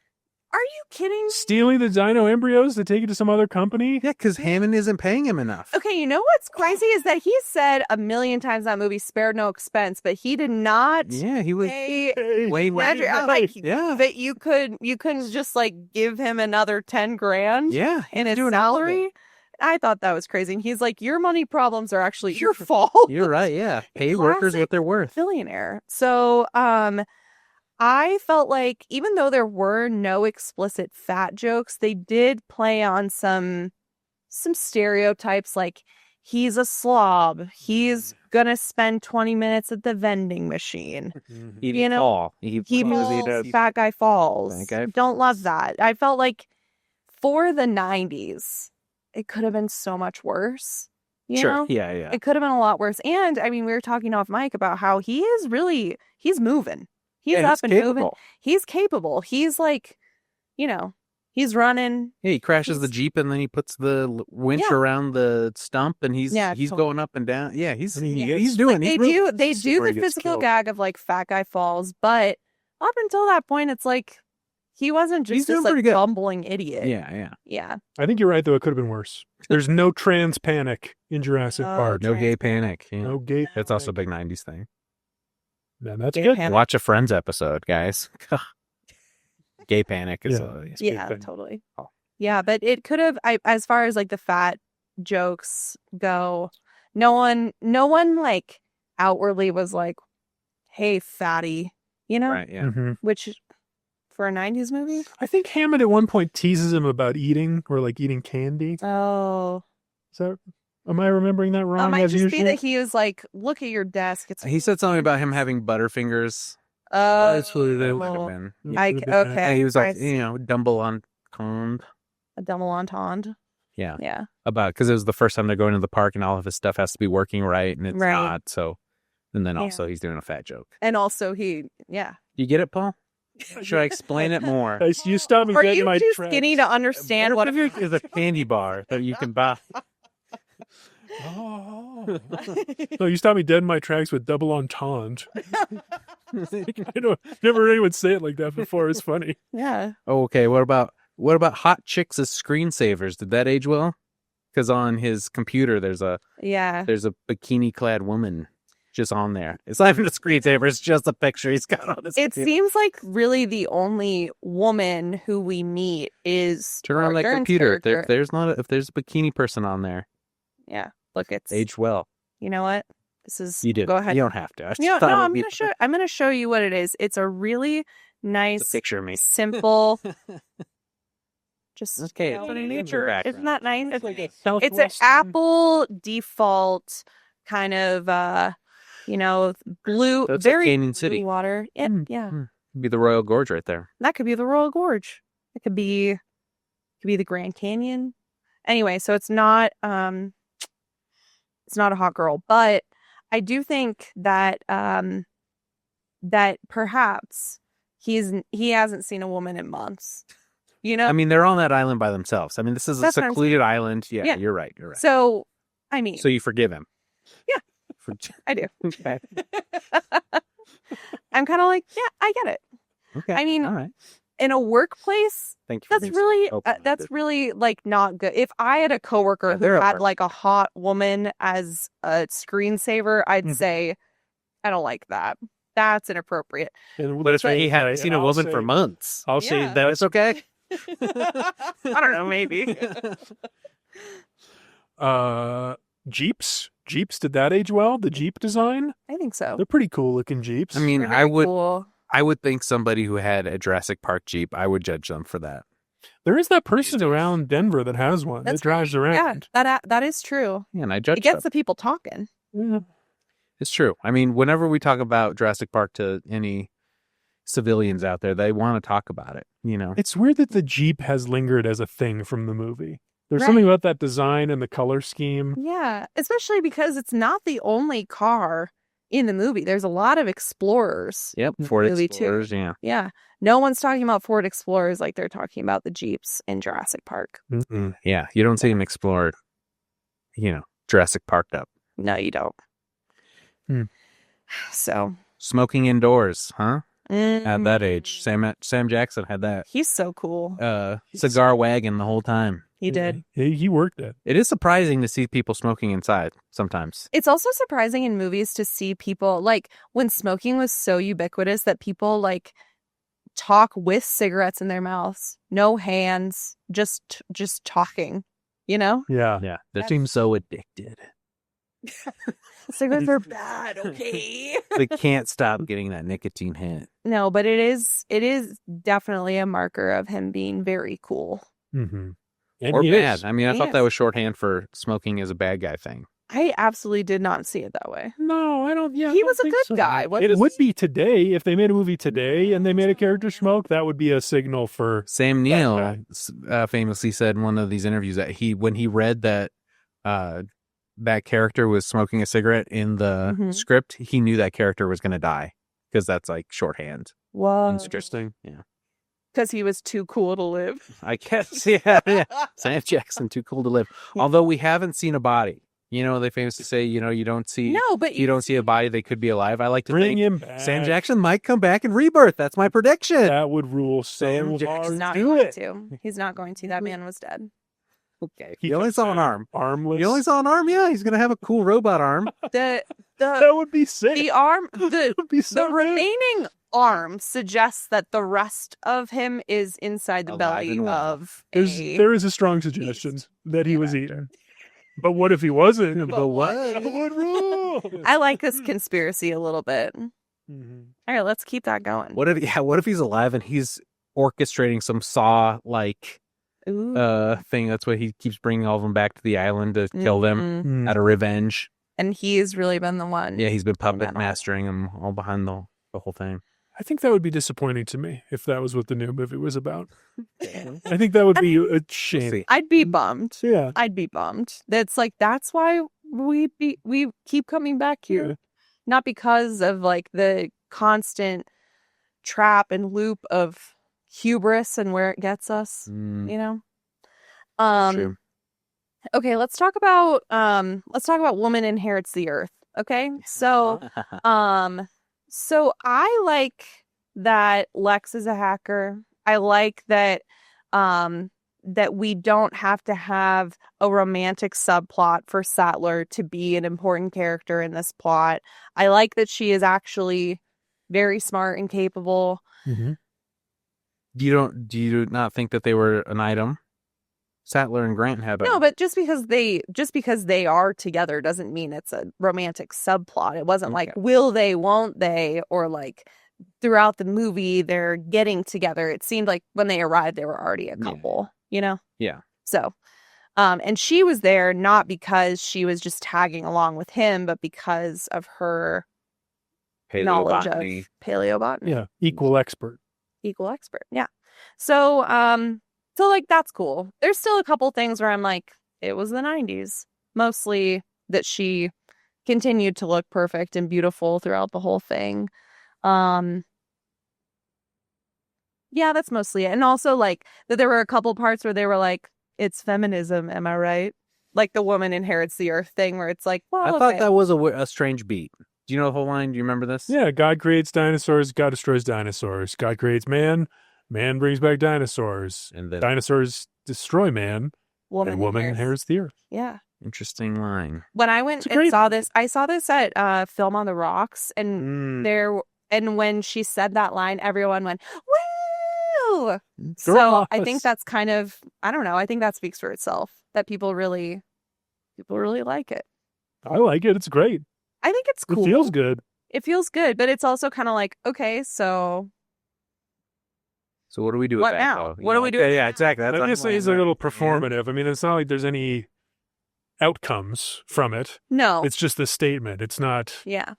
Are you kidding? Stealing the dino embryos to take it to some other company? Yeah, because Hammond isn't paying him enough. Okay, you know what's crazy is that he said a million times that movie spared no expense, but he did not Yeah, he was. pay Wayne Nedry. I'm Knight. like, Yeah. that you couldn't just like give him another 10 grand Yeah, in his doing all of it. salary. I thought that was crazy. And he's like, your money problems are actually your fault. You're right. Yeah, pay workers what they're worth. Billionaire. So, I felt like even though there were no explicit fat jokes, they did play on some stereotypes like he's a slob, he's gonna spend 20 minutes at the vending machine. He You know, fall. He falls. falls, fat guy falls. Fat guy Don't love that. I felt like for the 90s, it could have been so much worse. You Sure. know? Yeah, yeah. It could have been a lot worse. And I mean, we were talking off mic about how he's moving. He's up and moving. capable. He's capable. He's like, he's running. Yeah, he crashes the Jeep and then he puts the winch Yeah. around the stump and he's totally. going up and down. Yeah, he's Yeah. doing. They he's do where the he gets physical killed. gag of like fat guy falls, but up until that point, it's like he wasn't He's just doing this like pretty good. bumbling idiot. Yeah, yeah. Yeah. I think you're right, though. It could have been worse. There's no trans panic in Jurassic Oh, Park. No gay panic. Yeah. No gay. That's also a panic. big 90s thing. Man, that's Gay good. panic. Watch a Friends episode, guys. Gay panic is Yeah. it's a big Yeah, thing. totally. Oh. Yeah, but it could have. As far as like the fat jokes go, no one like outwardly was like, "Hey, fatty," Right, yeah. Mhm. which for a '90s movie. I think Hammond at one point teases him about eating or like eating candy. Oh, Am I remembering that it wrong might as just usual? be that he was like, "Look at your desk." It's He said something about him having Butterfingers. That's what it Might have oh, been. I Could've been okay. that. And he was like, I see. dumble on cond. A double entendre. Yeah. Yeah. About because it was the first time they're going to the park and all of his stuff has to be working right and it's Right. not. So, and then Yeah. also he's doing a fat joke. And also yeah. You get it, Paul? Should I explain it more? You stopped me Are dead in you my too tracks. skinny to understand what? Butterfinger is a candy bar that you can buy. Oh. No, you stopped me dead in my tracks with double entendre. Never heard anyone say it like that before. It's funny. Yeah. Oh, okay. What about hot chicks as screensavers? Did that age well? Because on his computer there's a Yeah. bikini clad woman just on there. It's not even a screensaver. It's just a picture he's got on his. It computer. seems like really the only woman who we meet is Turn on that Dern's computer. character. If there's a bikini person on there, Yeah. Look, it's aged well. You know what? This is You did. Go ahead. You don't have to. I just No, thought it would I'm be gonna show you what it is. It's a really a nice, picture of me. simple. Just Okay, you know, it's in nature. background. Isn't that nice? It's like a It's an Southwestern- Apple default kind of blue, So it's like very Canyon blue City. water. Yeah, Mm, yeah. It'd be the Royal Gorge right there. That could be the Royal Gorge. It could be the Grand Canyon. Anyway, so it's not a hot girl, but I do think that that perhaps he hasn't seen a woman in months. I mean, they're on that island by themselves. I mean, this is a That's what I'm secluded island. Yeah, Yeah. you're right. You're right. So I mean, So you forgive him. Yeah. I do. Okay. I'm kind of like, yeah, I get it. Okay. I mean, all right. in a workplace, Thank you. For being so open-minded. that's really like not good. If I had a coworker who they're had like a hot woman as a screensaver, I'd say, I don't like that. That's inappropriate. And But it's let's he say- hadn't seen a I'll woman say- for months. I'll say Yeah. That was okay. I don't know, maybe. Jeeps, did that age well? The Jeep design? I think so. They're pretty cool looking Jeeps. I mean, They're very cool. I would think somebody who had a Jurassic Park Jeep, I would judge them for that. there is that person around Denver that has one That's that drives around. Yeah, that is true. Yeah, and I judge It gets them. the people talking. Yeah. It's true. I mean, whenever we talk about Jurassic Park to any civilians out there, they want to talk about it, you know? It's weird that the Jeep has lingered as a thing from the movie. There's Right. something about that design and the color scheme. Yeah, especially because it's not the only car in the movie. There's a lot of Explorers. Yep. Ford Movie too. Explorers, yeah. Yeah. No one's talking about Ford Explorers like they're talking about the Jeeps in Jurassic Park. Mm-mm. Yeah, you don't see an Explorer, Jurassic Parked up. No, you don't. Hmm. So. Smoking indoors, huh? At that mm, age. Sam Jackson had that He's so cool. cigar wagon the whole time. He did. He worked it. It is surprising to see people smoking inside sometimes. It's also surprising in movies to see people, like, when smoking was so ubiquitous that people, like, talk with cigarettes in their mouths. No hands, just talking, you know? Yeah. Yeah, they seem so addicted. Cigarettes are bad, okay? They can't stop getting that nicotine hit. No, but it is definitely a marker of him being very cool. Mm-hmm. And Or he bad. is. I mean, I He thought that is. was shorthand for smoking is a bad guy thing. I absolutely did not see it that way. No, I don't. Yeah, He I don't was a think good so. guy. It would be today if they made a movie today and they made a character smoke. That would be a signal for. Sam Neill famously said in one of these interviews that when he read that that character was smoking a cigarette in the Mhm. script, he knew that character was going to die because that's like shorthand. Whoa. Interesting. Yeah, Because he was too cool to live. I guess. Yeah. Sam Jackson, too cool to live. Although we haven't seen a body. They famously say, you don't see. No, but You don't see a body, they could be alive. I like to Bring think him back. Sam Jackson might come back in Rebirth. That's my prediction. That would rule Sam so Jackson. hard. He's not Do going it. to. He's not going to. That man was dead. Okay. He You only comes saw an back arm. Armless. You only saw an arm? Yeah, he's going to have a cool robot arm. The That would be sick. the arm the That would be so the good. remaining arm suggests that the rest of him is inside the Alive belly and well. of There is a strong suggestion that he was eating. But what if he wasn't? But what? That would rule. I like this conspiracy a little bit. Mhm. All right, let's keep that going. What if he's alive and he's orchestrating some Saw like Ooh. thing? That's why he keeps bringing all of them back to the island to kill them Mhm. out of revenge. And he's really been the one. Yeah, he's been puppet Metal. mastering them all behind the whole thing. I think that would be disappointing to me if that was what the new movie was about. I think that would be a shame. See. I'd be bummed. Yeah. I'd be bummed. That's why we keep coming back here. Yeah. Not because of like the constant trap and loop of hubris and where it gets us, Mm, you know? true. Okay, let's talk about Woman Inherits the Earth. Okay? So I like that Lex is a hacker. I like that that we don't have to have a romantic subplot for Sattler to be an important character in this plot. I like that she is actually very smart and capable. Mm-hmm. Do you not think that they were an item? Sattler and Grant had No, but just because they are together doesn't mean it's a romantic subplot. It wasn't like will they, won't they, or like throughout the movie they're getting together. It seemed like when they arrived they were already a couple, you know? Yeah. So, and she was there not because she was just tagging along with him, but because of her knowledge of paleobotany. Yeah. Equal expert. Equal expert. Yeah. So, so like that's cool. There's still a couple things where I'm like, it was the 90s. Mostly that she continued to look perfect and beautiful throughout the whole thing. Yeah, that's mostly it. And also like that there were a couple parts where they were like, it's feminism, am I right? like the woman inherits the earth thing where it's like, well, I okay. thought that was a strange beat. Do you know the whole line? Do you remember this? Yeah, God creates dinosaurs, God destroys dinosaurs. God creates man, man brings back dinosaurs. And then Dinosaurs destroy man, and woman inherits the earth. Yeah. interesting line. When I went and saw this, I saw this at Film on the Rocks, and when she said that line, everyone went, woo! So I think that's kind of, I don't know, I think that speaks for itself, that people really like it. I like it. It's great. I think it's cool. It feels good. It feels good, but it's also kind of like, okay, so what do we do what with that, now? though? What do we do? Yeah, exactly. That's Obviously, it's a little performative. I mean, it's not like there's any outcomes from it. No. It's just a statement. It's not. Yeah.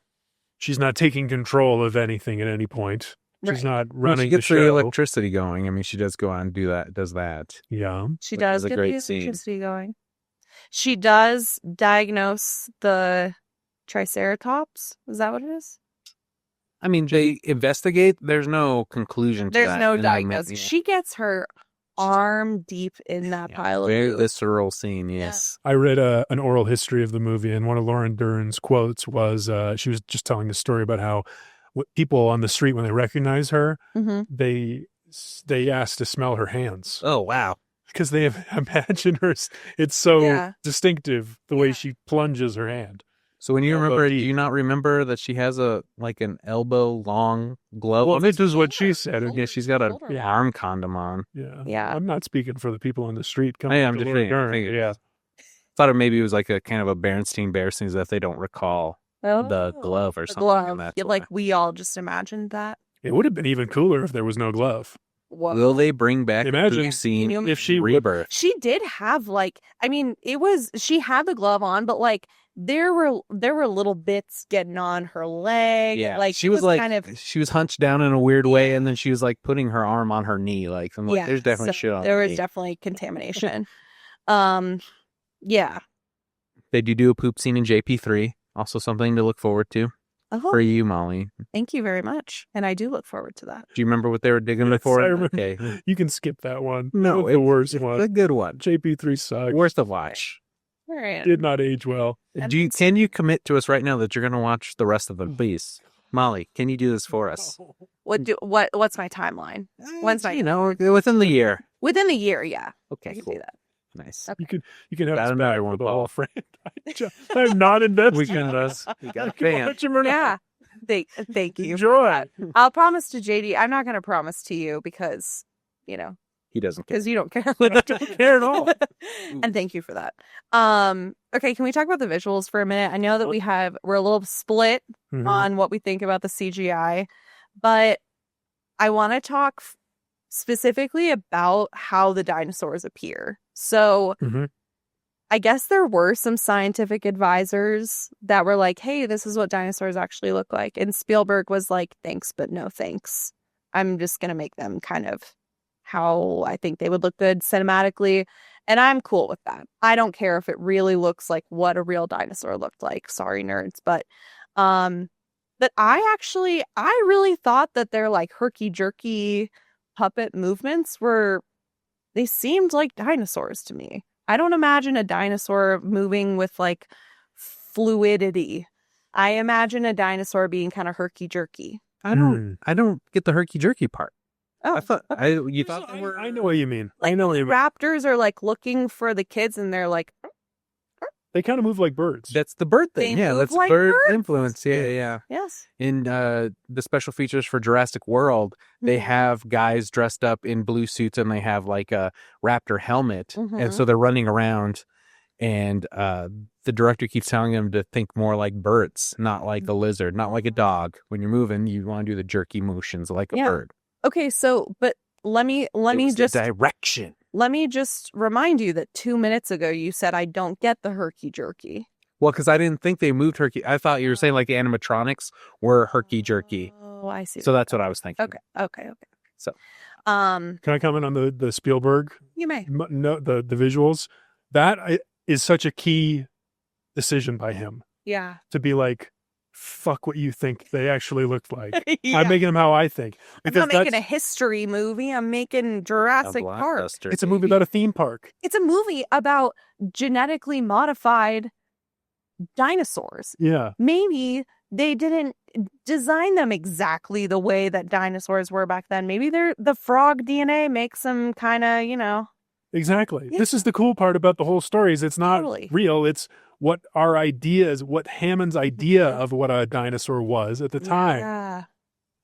She's not taking control of anything at any point. She's not running she gets the the show. electricity going. I mean, she does go on and does that. Yeah. She does a get great the scene. electricity going. She does diagnose the Triceratops. Is that what it is? I mean, they investigate. There's no conclusion to There's that. no And diagnosis. She gets her arm deep in that pile of very food. visceral scene, yes. I read an oral history of the movie, and one of Lauren Dern's quotes was she was just telling a story about how people on the street, when they recognize her, they ask to smell her hands. Oh, wow. Because they imagine her. It's so distinctive the way she plunges her hand. So when you remember, do you not remember that she has an elbow long glove? Well, this is what she said. Yeah, she's got a arm condom on. Yeah. I'm not speaking for the people on the street. I'm just saying. Yeah. Thought maybe it was like a kind of a Berenstein Bears thing, that they don't recall the glove or something. Glove. Like we all just imagined that. It would have been even cooler if there was no glove. Whoa. Will they bring back Imagine scene if she rebirth? She did have she had the glove on, but like there were little bits getting on her leg. Yeah, like she was like she was hunched down in a weird way, and then she was like putting her arm on her knee. Like, I'm like, there's definitely shit on. There was definitely contamination. Yeah. Did you do a poop scene in JP3? Also something to look forward to for you, Molly. Thank you very much, and I do look forward to that. Do you remember what they were digging for? Okay, you can skip that one. No, it's the worst one. The good one. JP3 sucks. Worst to watch. All right. Did not age well. Can you commit to us right now that you're going to watch the rest of them, please? Molly, can you do this for us? What's my timeline? When's my within the year. Within the year, yeah. Okay, I can cool. do that. Nice. Okay. You can have another one one, for the whole friend. I'm not invested. Weekend does. You got a fan. Yeah. Thank you. Enjoy. I'll promise to JD. I'm not going to promise to you because, he doesn't care. because you don't care. I don't care at all. And thank you for that. Okay, can we talk about the visuals for a minute? I know that we're a little split on what we think about the CGI, but I want to talk specifically about how the dinosaurs appear. So I guess there were some scientific advisors that were like, hey, this is what dinosaurs actually look like. And Spielberg was like, thanks, but no thanks. I'm just going to make them kind of how I think they would look good cinematically. And I'm cool with that. I don't care if it really looks like what a real dinosaur looked like. Sorry, nerds. But I really thought that their like herky-jerky puppet movements they seemed like dinosaurs to me. I don't imagine a dinosaur moving with like fluidity. I imagine a dinosaur being kind of herky-jerky. I don't get the herky-jerky part. Oh, I thought you thought they were. I know what you mean. Like, I know what you mean. Raptors are like looking for the kids, and they're like, They kind of move like birds. That's the bird thing. They Yeah, move that's like bird birds. influence. Yeah. yes. In the special features for Jurassic World, they have guys dressed up in blue suits, and they have like a raptor helmet, and so they're running around, and the director keeps telling them to think more like birds, not like a lizard, not like a dog. When you're moving, you want to do the jerky motions like a bird. Okay, so but let me just direction. Let me just remind you that 2 minutes ago you said I don't get the herky-jerky. Well, because I didn't think they moved herky. I thought you were saying like the animatronics were herky-jerky. Oh, I see. So that's what I was thinking. Okay. So, Can I comment on the Spielberg? You may. No, the visuals. That is such a key decision by him. Yeah. To be like, fuck what you think they actually look like. Yeah. I'm making them how I think. I'm Because not making a history movie. I'm making Jurassic Park. blockbuster, it's a movie baby. about a theme park. It's a movie about genetically modified dinosaurs. Yeah. Maybe they didn't design them exactly the way that dinosaurs were back then. Maybe the frog DNA makes them kind of, Exactly. Yeah. This is the cool part about the whole story is it's not Totally. real. It's what our ideas, what Hammond's idea of what a dinosaur was at the time. Yeah,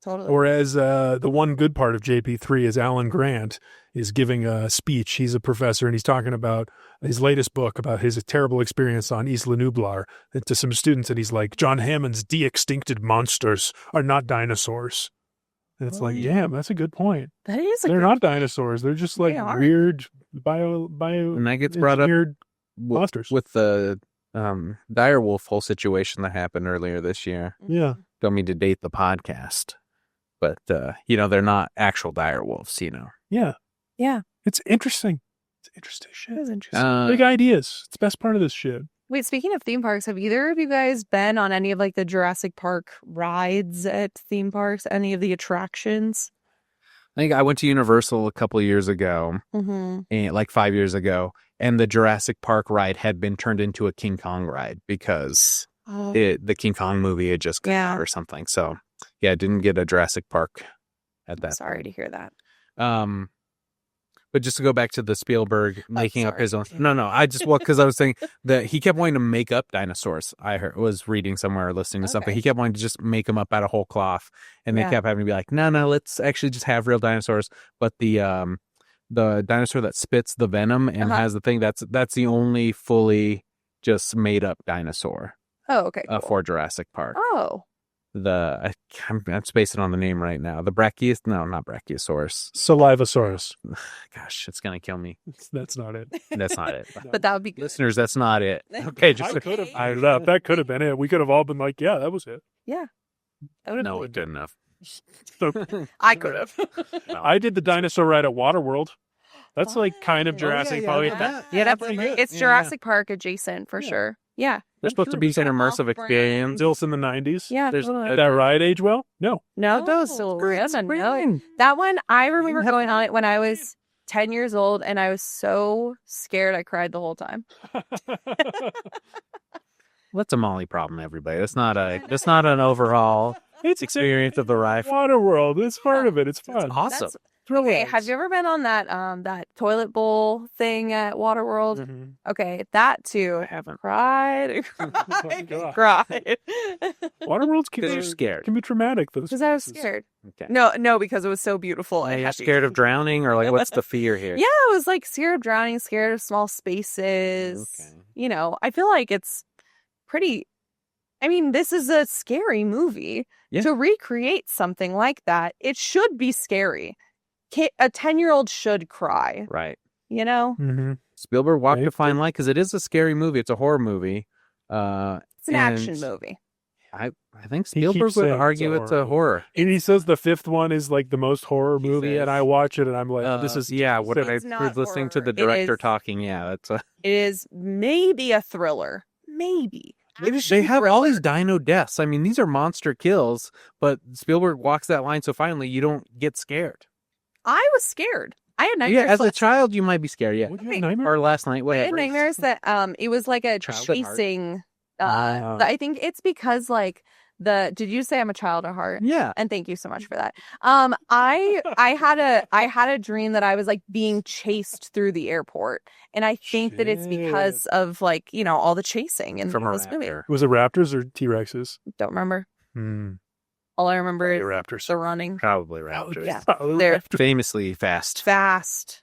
totally. Whereas the one good part of JP3 is Alan Grant is giving a speech. He's a professor and he's talking about his latest book about his terrible experience on Isla Nublar to some students. And he's like, John Hammond's de-extincted monsters are not dinosaurs. And it's like, damn, that's a good point. That is They're not dinosaurs. They're just like They are. weird bio And that gets brought up engineered w- monsters. with the direwolf whole situation that happened earlier this year. Yeah. Don't mean to date the podcast, but they're not actual direwolves. Yeah. Yeah. It's interesting. It's interesting shit. It is interesting. Big ideas. It's the best part of this shit. Wait, speaking of theme parks, have either of you guys been on any of like the Jurassic Park rides at theme parks? Any of the attractions? I think I went to Universal a couple of years ago, Mm-hmm. and like 5 years ago, and the Jurassic Park ride had been turned into a King Kong ride because the King Kong movie had just come out or something. So yeah, I didn't get a Jurassic Park at that. Sorry to hear that. But just to go back to the Spielberg making up sorry. his own. No, because I was saying that he kept wanting to make up dinosaurs. Was reading somewhere or listening to something. Okay. He kept wanting to just make them up out of whole cloth, and Yeah. they kept having to be like, no, let's actually just have real dinosaurs. But the dinosaur that spits the venom and has the thing that's the only fully just made up dinosaur Oh, okay. Cool. for Jurassic Park. Oh. I'm spacing on the name right now. The not Brachiosaurus. Salivasaurus. Gosh, it's gonna kill me. That's not it. That's not it. But that would be good. Listeners, that's not it. Okay, I could have. That could have been it. We could have all been like, yeah, that was it. Yeah. That would've no, been- it did enough. So I could have. I did the dinosaur ride at Waterworld. That's like kind of Oh, Jurassic yeah, Park. Yeah, pretty it's Jurassic Park adjacent for sure. Yeah. They're supposed to be an immersive experience. Dills in the 90s. Yeah. There's- totally. Did that ride age well? No. No, those still real. No. That one, I remember going on it when I was 10 years old and I was so scared I cried the whole time. That's a Molly problem, everybody. That's not an overall experience of the ride. Waterworld. It's part of it. It's fun. Awesome. That's- Okay, have you ever been on that toilet bowl thing at Waterworld? Mhm. Okay, that too. I haven't. Cried, Oh my God. cried. Waterworld's Because you're scared. can be traumatic. Those Because I was places. scared. Okay. No, because it was so beautiful. Are and you happy. scared of drowning, or like what's the fear here? Yeah, it was like scared of drowning, scared of small spaces. Okay. I feel like it's pretty. I mean, this is a scary movie. Yeah. To recreate something like that, it should be scary. A 10-year-old should cry. Right. Mhm. Spielberg walked Right. a fine line because it is a scary movie. It's a horror movie. It's an And action movie. I think He keeps Spielberg would saying it's a argue it's a horror. And he says the fifth one is like the most horror He movie, says- and I watch it and I'm like, this is what did I It's not was listening to horror. the It director is- talking? Yeah, that's a. It is maybe a thriller. Maybe. They have all these dino deaths. I mean, these are monster kills, but Spielberg walks that line so finally you don't get scared. I was scared. I had nightmares. Yeah, as a last- child, you might be scared. Yeah, Would you have nightmares? or last night, I whatever. had nightmares that it was like a Childhood heart. chasing. Ah. I think it's because like did you say I'm a child at heart? Yeah, And thank you so much for that. I had a dream that I was like being chased through the airport, and I think that it's because of like all the chasing in from a this movie. raptor. Was it raptors or T-Rexes? Don't remember. Hmm. All I remember is Raptors. the running. Probably raptors. Yeah. Probably They're raptors. Famously fast. fast.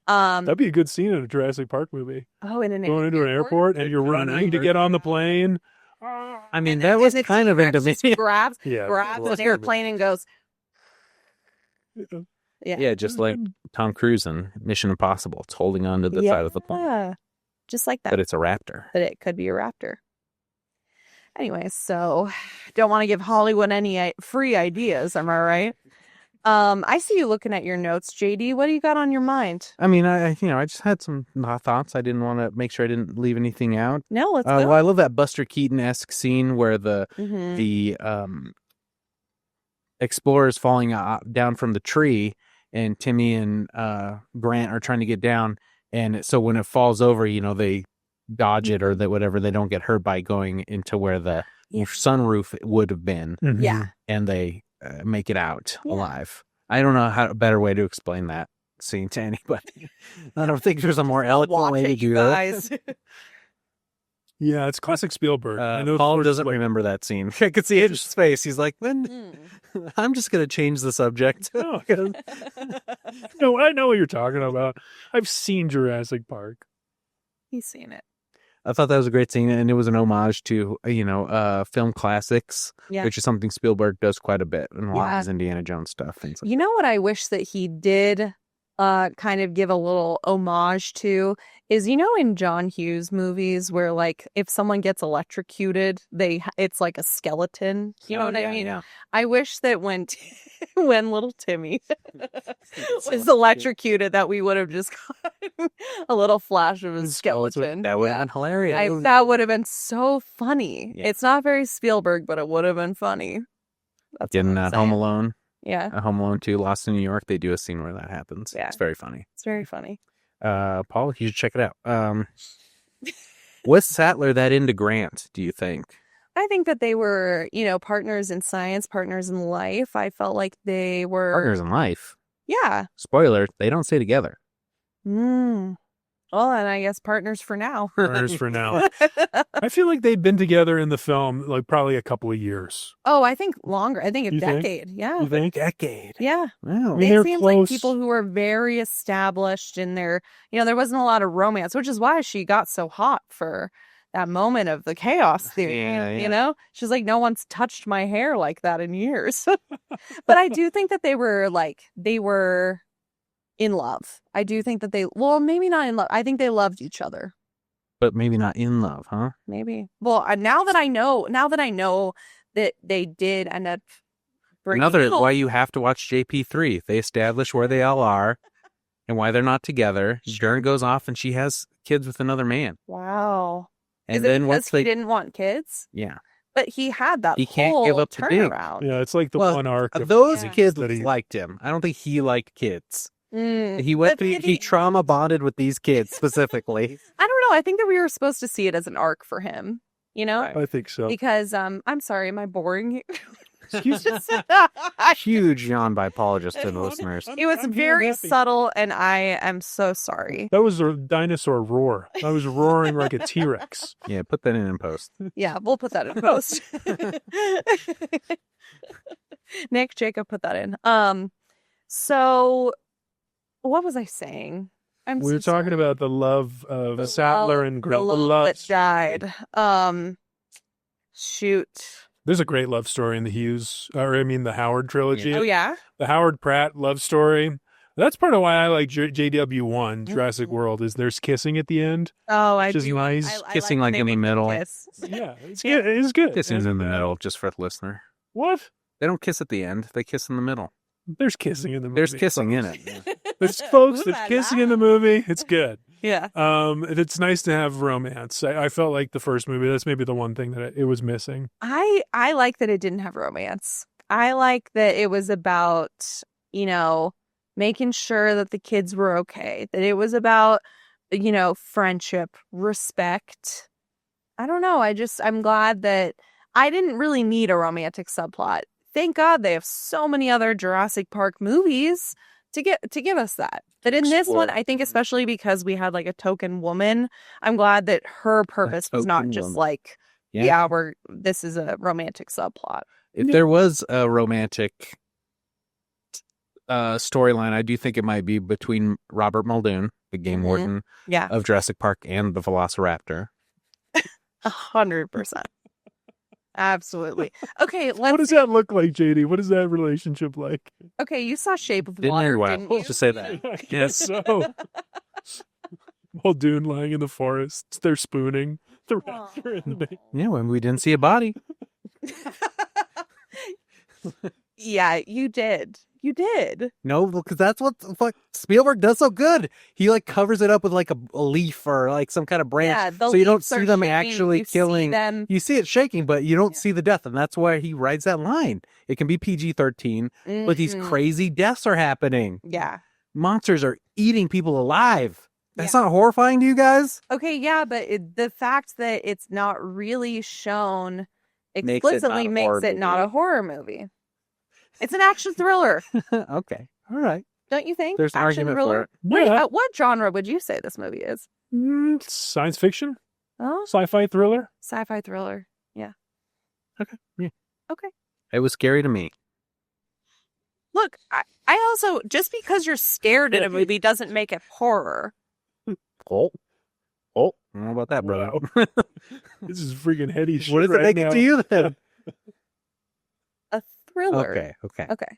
That'd be a good scene in a Jurassic Park movie. In an Going into an airport and you're running to get on the plane. I mean, that was and kind of T-Rex just intimate. grabs Yeah. an airplane and goes. Yeah. Yeah, just like Tom Cruise in Mission Impossible. It's holding on to the side of the plane. Yeah. Just like that. But it's a raptor. That it could be a raptor. Anyway, so don't want to give Hollywood any free ideas, am I right? I see you looking at your notes, JD. What do you got on your mind? I mean, I just had some thoughts. I didn't want to make sure I didn't leave anything out. No, let's go. Well, I love that Buster Keaton-esque scene where the explorers falling down from the tree, and Timmy and Grant are trying to get down, and so when it falls over, they dodge it or whatever. They don't get hurt by going into where the sunroof would have been. Yeah, and they make it out alive. I don't know a better way to explain that scene to anybody. I don't think there's a more eloquent way to do that. Yeah, it's classic Spielberg. I know Paul doesn't remember that scene. I could see his face. He's like, I'm just going to change the subject. No, I know what you're talking about. I've seen Jurassic Park. He's seen it. I thought that was a great scene, and it was an homage to, film classics, which is something Spielberg does quite a bit in a lot of his Indiana Jones stuff. Things like you know what I wish that he did kind of give a little homage to is, in John Hughes movies where, like, if someone gets electrocuted, it's like a skeleton. You know what I mean? Yeah. I wish that when little Timmy was electrocuted, that we would have just gotten a little flash of his skeleton. That would have been hilarious. That would have been so funny. Yeah. It's not very Spielberg, but it would have been funny. That's in Home Alone. Yeah. Home Alone 2, Lost in New York, they do a scene where that happens. Yeah. It's very funny. It's very funny. Paul, you should check it out. Was Sattler that into Grant, do you think? I think that they were, partners in science, partners in life. I felt like they were... Partners in life? Yeah. Spoiler, they don't stay together. Well, and I guess partners for now. Partners for now. I feel like they've been together in the film like probably a couple of years. Oh, I think longer. I think a decade. Think? Yeah. You think? Decade. Yeah. Wow. They seem like people who were very established in their, there wasn't a lot of romance, which is why she got so hot for that moment of the chaos theory. She's like, no one's touched my hair like that in years. But I do think that they were in love. I do think that maybe not in love. I think they loved each other. But maybe not in love, huh? Maybe. Well, now that I know that they did end up why you have to watch JP3. They establish where they all are and why they're not together. Dern goes off and she has kids with another man. Wow. And Is then it once because he didn't want kids? Yeah. But he had that he can't give up the turnaround. Yeah, it's like the one arc. Those kids liked him. I don't think he liked kids. He trauma bonded with these kids specifically. I don't know. I think that we were supposed to see it as an arc for him. I think so. Because I'm sorry, am I boring you? Huge yawn by apologists to the listeners. It was very subtle, and I am so sorry. That was a dinosaur roar. I was roaring like a T-Rex. Yeah, put that in post. Yeah, we'll put that in post. Nick, Jacob, put that in. So what was I saying? We were talking about the love of Sattler and Grant. The love that died. Shoot. There's a great love story in the Howard trilogy. Yeah. Oh, yeah? The Howard Pratt love story. That's part of why I like JW1, Jurassic World, is there's kissing at the end. Oh, I just nice. Kissing like in the middle. Yeah, it's good. It's good. Kissing's in the middle, just for the listener. What? They don't kiss at the end. They kiss in the middle. There's kissing in the movie. There's kissing in it. There's kissing in the movie. It's good. Yeah. It's nice to have romance. I felt like the first movie, that's maybe the one thing that it was missing. I like that it didn't have romance. I like that it was about, making sure that the kids were okay. That it was about, friendship, respect. I don't know. I'm glad that I didn't really need a romantic subplot. Thank God they have so many other Jurassic Park movies to give us that. But in this one, I think especially because we had like a token woman, I'm glad that her purpose was not just like, this is a romantic subplot. If there was a romantic storyline, I do think it might be between Robert Muldoon, the game warden of Jurassic Park, and the Velociraptor. 100%. Absolutely. Okay, what does that look like, JD? What is that relationship like? Okay, you saw Shape of Water, didn't you? Just say that. I guess so. Muldoon lying in the forest. They're spooning. The raptor in the Yeah, when we didn't see a body. Yeah, you did. You did. No, because that's what Spielberg does so good. He like covers it up with like a leaf or like some kind of branch, Yeah, the so you don't leaves are see them shaking, actually you see killing. them. You see it shaking, but you don't see the death, and that's why he writes that line. It can be PG-13, but these crazy deaths are happening. Yeah. Monsters are eating people alive. That's not horrifying to you guys? Okay, yeah, but the fact that it's not really shown Makes it explicitly not a horror makes it not movie. a horror movie. It's an action thriller, Okay, all right. don't you think? There's an Action argument thriller. for it. Yeah. What genre would you say this movie is? Science fiction, Oh, sci-fi thriller. sci-fi thriller. Yeah. Okay, yeah. Okay. It was scary to me. Look, I also, just because you're scared in a movie doesn't make it horror. Oh, I don't know about that, brother. Wow. This is freaking heady shit. What does it right make now. it to you then? A thriller. Okay. Okay.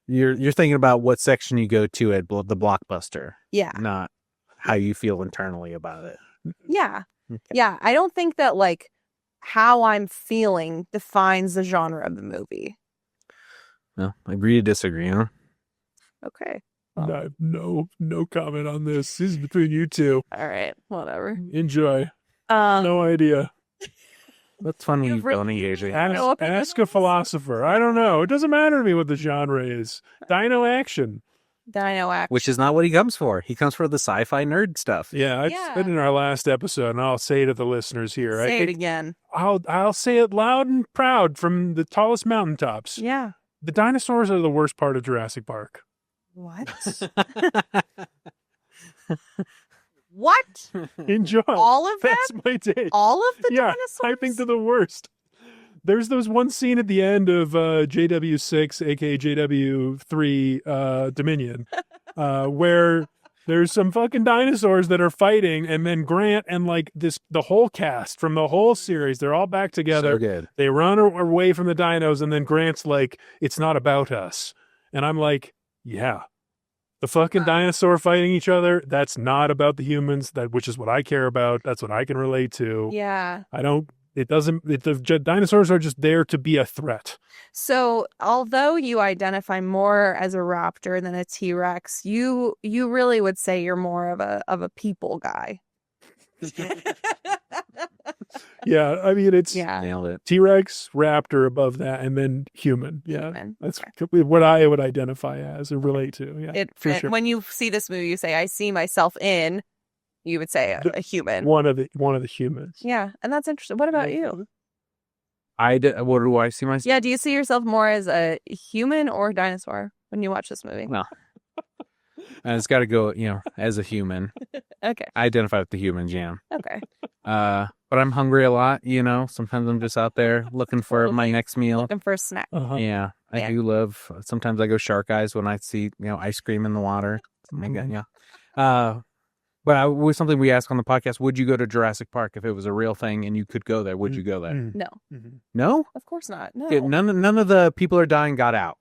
You're thinking about what section you go to at the Blockbuster, Yeah. not how you feel internally about it. Yeah. Okay. Yeah. I don't think that like how I'm feeling defines the genre of the movie. Well, agree to disagree, huh? Okay. I have no comment on this. This is between you two. All right. Whatever. Enjoy. Um, No idea. That's fun when You you really don't engage it. No opinion Ask on a this? philosopher. I don't know. It doesn't matter to me what the genre is. Dino action. Dino action. Which is not what he comes for. He comes for the sci-fi nerd stuff. Yeah, I Yeah. said in our last episode, and I'll say to the listeners here. Say it again. I'll say it loud and proud from the tallest mountaintops. Yeah. The dinosaurs are the worst part of Jurassic Park. What? What? Enjoy. All of them? That's my take. All of the Yeah, dinosaurs? I think they're the worst. There's those one scene at the end of JW6, aka JW3 Dominion, where there's some fucking dinosaurs that are fighting, and then Grant and like the whole cast from the whole series, they're all back together. So good. They run away from the dinos, and then Grant's like, "It's not about us," and I'm like, "Yeah." The fucking dinosaur fighting each other, that's not about the humans, which is what I care about. That's what I can relate to. Yeah. The dinosaurs are just there to be a threat. So, although you identify more as a raptor than a T-Rex, you really would say you're more of a people guy. Yeah, I mean, it's Yeah. Nailed it. T-Rex, raptor above that, and then human. Yeah, Human. that's Okay. what I would identify as and relate to. Yeah, for sure. When you see this movie, you say, "I see myself in." You would say a human. One of the humans. Yeah, and that's interesting. What about you? What do I see myself? Yeah, do you see yourself more as a human or a dinosaur when you watch this movie? Well, it's got to go, as a human. Okay. I identify with the humans, yeah. Okay. But I'm hungry a lot, Sometimes I'm just out there looking for my next meal. Looking for a snack. Uh-huh. Yeah, I Yeah. do love. Sometimes I go shark eyes when I see, ice cream in the water. Oh my God, yeah. But was something we asked on the podcast. Would you go to Jurassic Park if it was a real thing and you could go there? Would you go there? No, Mhm. No. of course not. No, Yeah, none of the people are dying got out.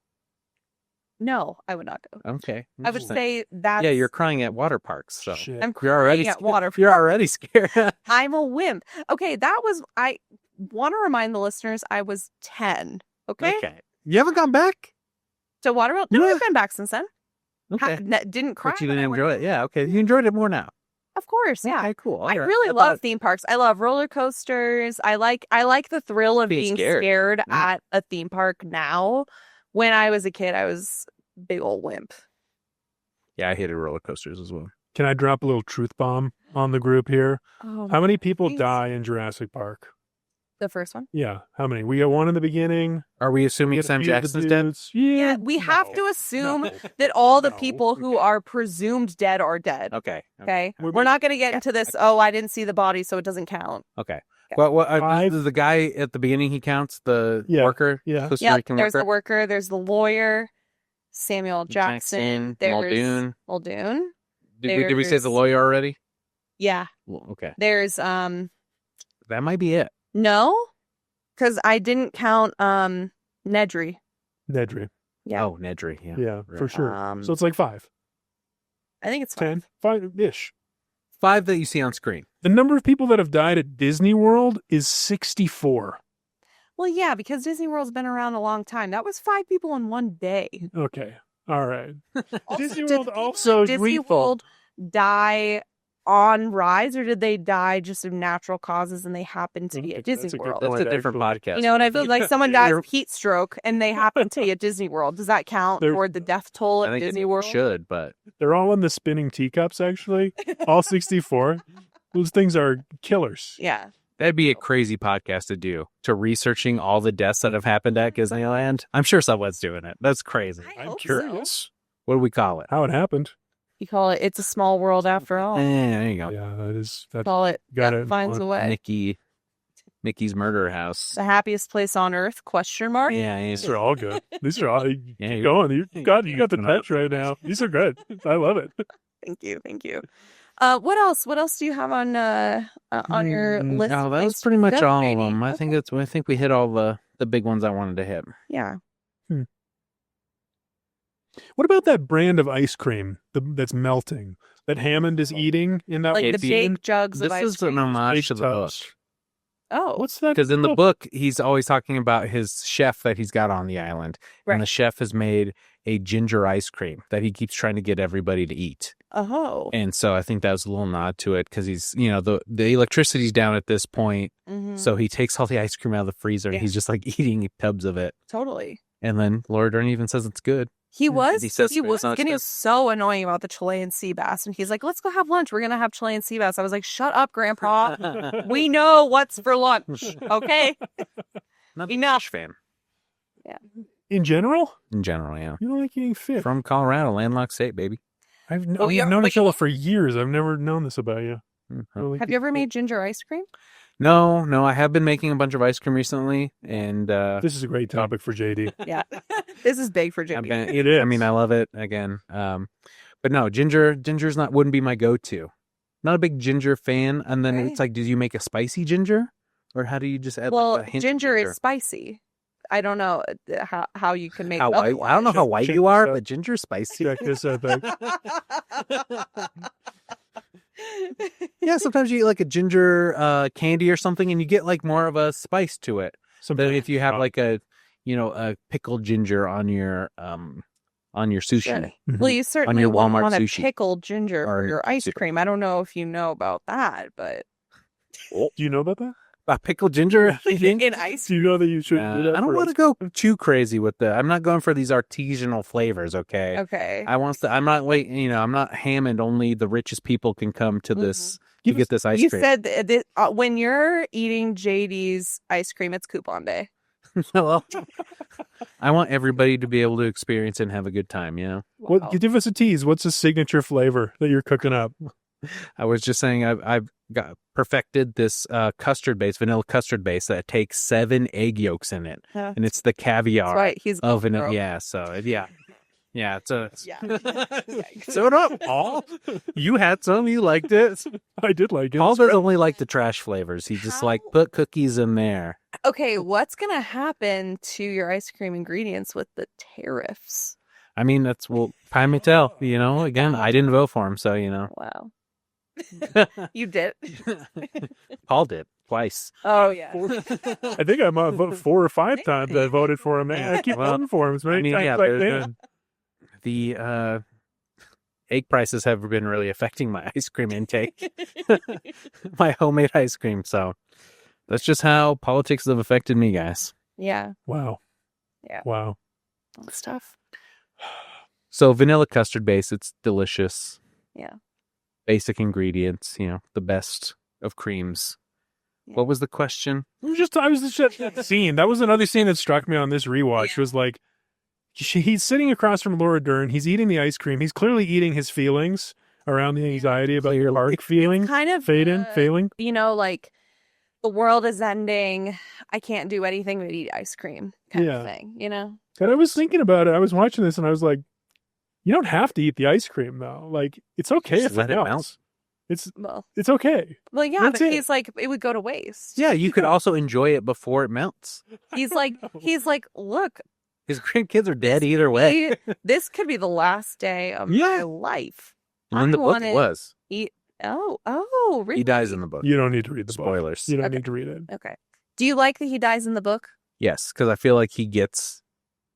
no, I would not go. Okay. I would Interesting. say that's. Yeah, you're crying at water parks, so Shit. I'm you're already crying at water. You're already scared. I'm a wimp. Okay, I want to remind the listeners I was 10. Okay. You haven't gone back. So Waterworld. No, Yeah. I've been back since then. Okay. Didn't cry. But you when didn't I went. enjoy it. Yeah. Okay. You enjoyed it more now. Of course, yeah. Okay. Cool. I All right. really I love thought- theme parks. I love roller coasters. I like the thrill of Being being scared. scared Yeah. at a theme park now. When I was a kid, I was a big old wimp. Yeah, I hated roller coasters as well. Can I drop a little truth bomb on the group here? Oh, How many people Please. die in Jurassic Park? the first one? Yeah, how many? We got one in the beginning. Are we assuming We got a Sam few of the Jackson's dead? dudes. Yeah, Yeah, we have no, to assume no. that all the No. people who are presumed dead are dead. Okay. Okay, We're- we're not going to get into this. Oh, I didn't see the body, so it doesn't count. Okay. Okay. Well, Five. the guy at the beginning, he counts the Yeah. worker. Yeah. Costa Yeah, Rican there's the worker. worker. There's the lawyer, Samuel Jackson. There's Muldoon. Muldoon. Did we say the There's- lawyer already? Yeah. Well, okay. There's That might be it. no, because I didn't count Nedry. Nedry. Yeah. Oh, Nedry. Yeah. Yeah, for Right. sure. So it's like 5, I think it's 10, five. 5-ish. 5 that you see on screen. The number of people that have died at Disney World is 64. Well, yeah, because Disney World's been around a long time. That was 5 people in one day. Okay. All right. Also, Disney did World people also at Disney gleeful. World die on rides, or did they die just of natural causes and they happened to be at Disney That's a good World? That's point, a different actually. podcast. You know what I feel like? Someone dies You're- of heat stroke and they happen to be at Disney World. Does that count They're- toward the death toll I at think Disney it World? should, but They're all in the spinning teacups, actually. All 64. Those things are killers. Yeah. that'd be a crazy podcast to do, to researching all the deaths that have happened at Disneyland. I'm sure someone's doing it. That's crazy. I I'm hope curious What do we call it? how it happened. You call it "It's a Small World" after all. There you go. Yeah, that is. That Call it got "Death it Finds a on Way." Mickey's murder house. The happiest place on earth? Question mark. Yeah, These are all good. These are all. Yeah, Keep going. You got the touch right now. These are good. I love it. Thank you. What else? What else do you have on your list? No, of that was things pretty to much go, all of Brady? them. I Okay. think we hit all the big ones I wanted to hit. Yeah. What about that brand of ice cream that's melting that Hammond is eating in that Like one the scene? big jugs of This ice is an cream. homage Big to the book. tubs. Oh, What's that? Because in the Oh, book, he's always talking about his chef that he's got on the island. right. And the chef has made a ginger ice cream that he keeps trying to get everybody to eat. Oh. And so I think that was a little nod to it because he's, the electricity's down at this point. Mhm. So he takes all the ice cream out of the freezer and Yeah. he's just like eating tubs of it. Totally. And then Laura Dern even says it's good. He was He says he it's was not getting good. so annoying about the Chilean sea bass, and he's like, "Let's go have lunch. We're gonna have Chilean sea bass." I was like, "Shut up, Grandpa. We know what's for lunch, okay?" Not a Enough. fish fan in general, in general, yeah. you don't like eating fish. From Colorado, landlocked state, baby. I've Oh, yeah, known but each other for years. I've never known this about you. Really Have you ever made ginger ice cream? No, I have been making a bunch of ice cream recently, and This is a great topic for JD. Yeah, this is big for Jimmy. It is. I mean, I love it again. But no, ginger's wouldn't be my go-to. Not a big ginger fan. And then Right. it's like, did you make a spicy ginger, or how do you just add Well, like a hint of ginger is spicy. I don't know how you can make How it white? I don't know how white you are, but ginger's spicy. Check this out. Back. Yeah, sometimes you eat like a ginger candy or something, and you get like more of a spice to it. Than if you have like a pickled ginger on your sushi. Sure. Well, you certainly your wouldn't Walmart want to sushi. pickle ginger Or for your ice soup. cream. I don't know if you know about that, but Do you know about that? Pickled ginger. You think? in ice Do you know that you should? do that I don't for want to ice go too crazy with I'm not going for these artisanal flavors. Okay. okay. I'm not I'm not Hammond. Only the richest people can come to this Give to get us- this ice You cream. said that when you're eating JD's ice cream, it's coupon day. Well, I want everybody to be able to experience it and have a good time. Wow. What? Give us a tease. What's a signature flavor that you're cooking up? I was just saying I've got perfected this vanilla custard base that takes 7 egg yolks in it, Yeah. and it's the caviar That's right. He's of vanilla. broke. Yeah, so yeah. It's a Yeah. so up, Paul. You had some, you liked it. I did like it. Paul doesn't only like the trash flavors. He just How- put cookies in there. Okay, what's gonna happen to your ice cream ingredients with the tariffs? I mean, time may tell. Again, I didn't vote for him, so Wow. You did. Paul did twice. Oh yeah. I think I'm on 4 or 5 times I voted for him. Man, I keep Well, voting for him as many I mean, times yeah, as I there's can. The egg prices have been really affecting my ice cream intake, my homemade ice cream. So that's just how politics have affected me, guys. Yeah. Wow. Yeah. Wow. That's tough. So vanilla custard base, it's delicious. Yeah. Basic ingredients, the best of creams. Yeah. What was the question? I was just at that scene. That was another scene that struck me on this rewatch. Yeah. Was like, he's sitting across from Laura Dern. He's eating the ice cream. He's clearly eating his feelings around the anxiety about your park feeling. Kind of Failing. like the world is ending. I can't do anything but eat ice cream kind Yeah. of thing, And I was thinking about it. I was watching this and I was like, you don't have to eat the ice cream though. Like, it's okay Just if let it it melts. melt. It's okay. Well, yeah, That's but it. he's like, it would go to waste. Yeah, you could also enjoy it before it melts. He's like, look, His grandkids are dead either way. this could be the last day of Yeah. my life. In the book, wanna it was. Eat. Oh, really? He dies in the book. You don't need to read the book. Spoilers. You don't Okay. need to read it. Okay. Do you like that he dies in the book? Yes, because I feel like he gets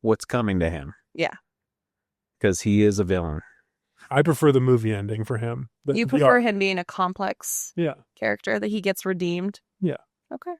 what's coming to him. Yeah. because he is a villain. I prefer the movie ending for him. You prefer him being a complex Yeah. character, that he gets redeemed? Yeah. Okay.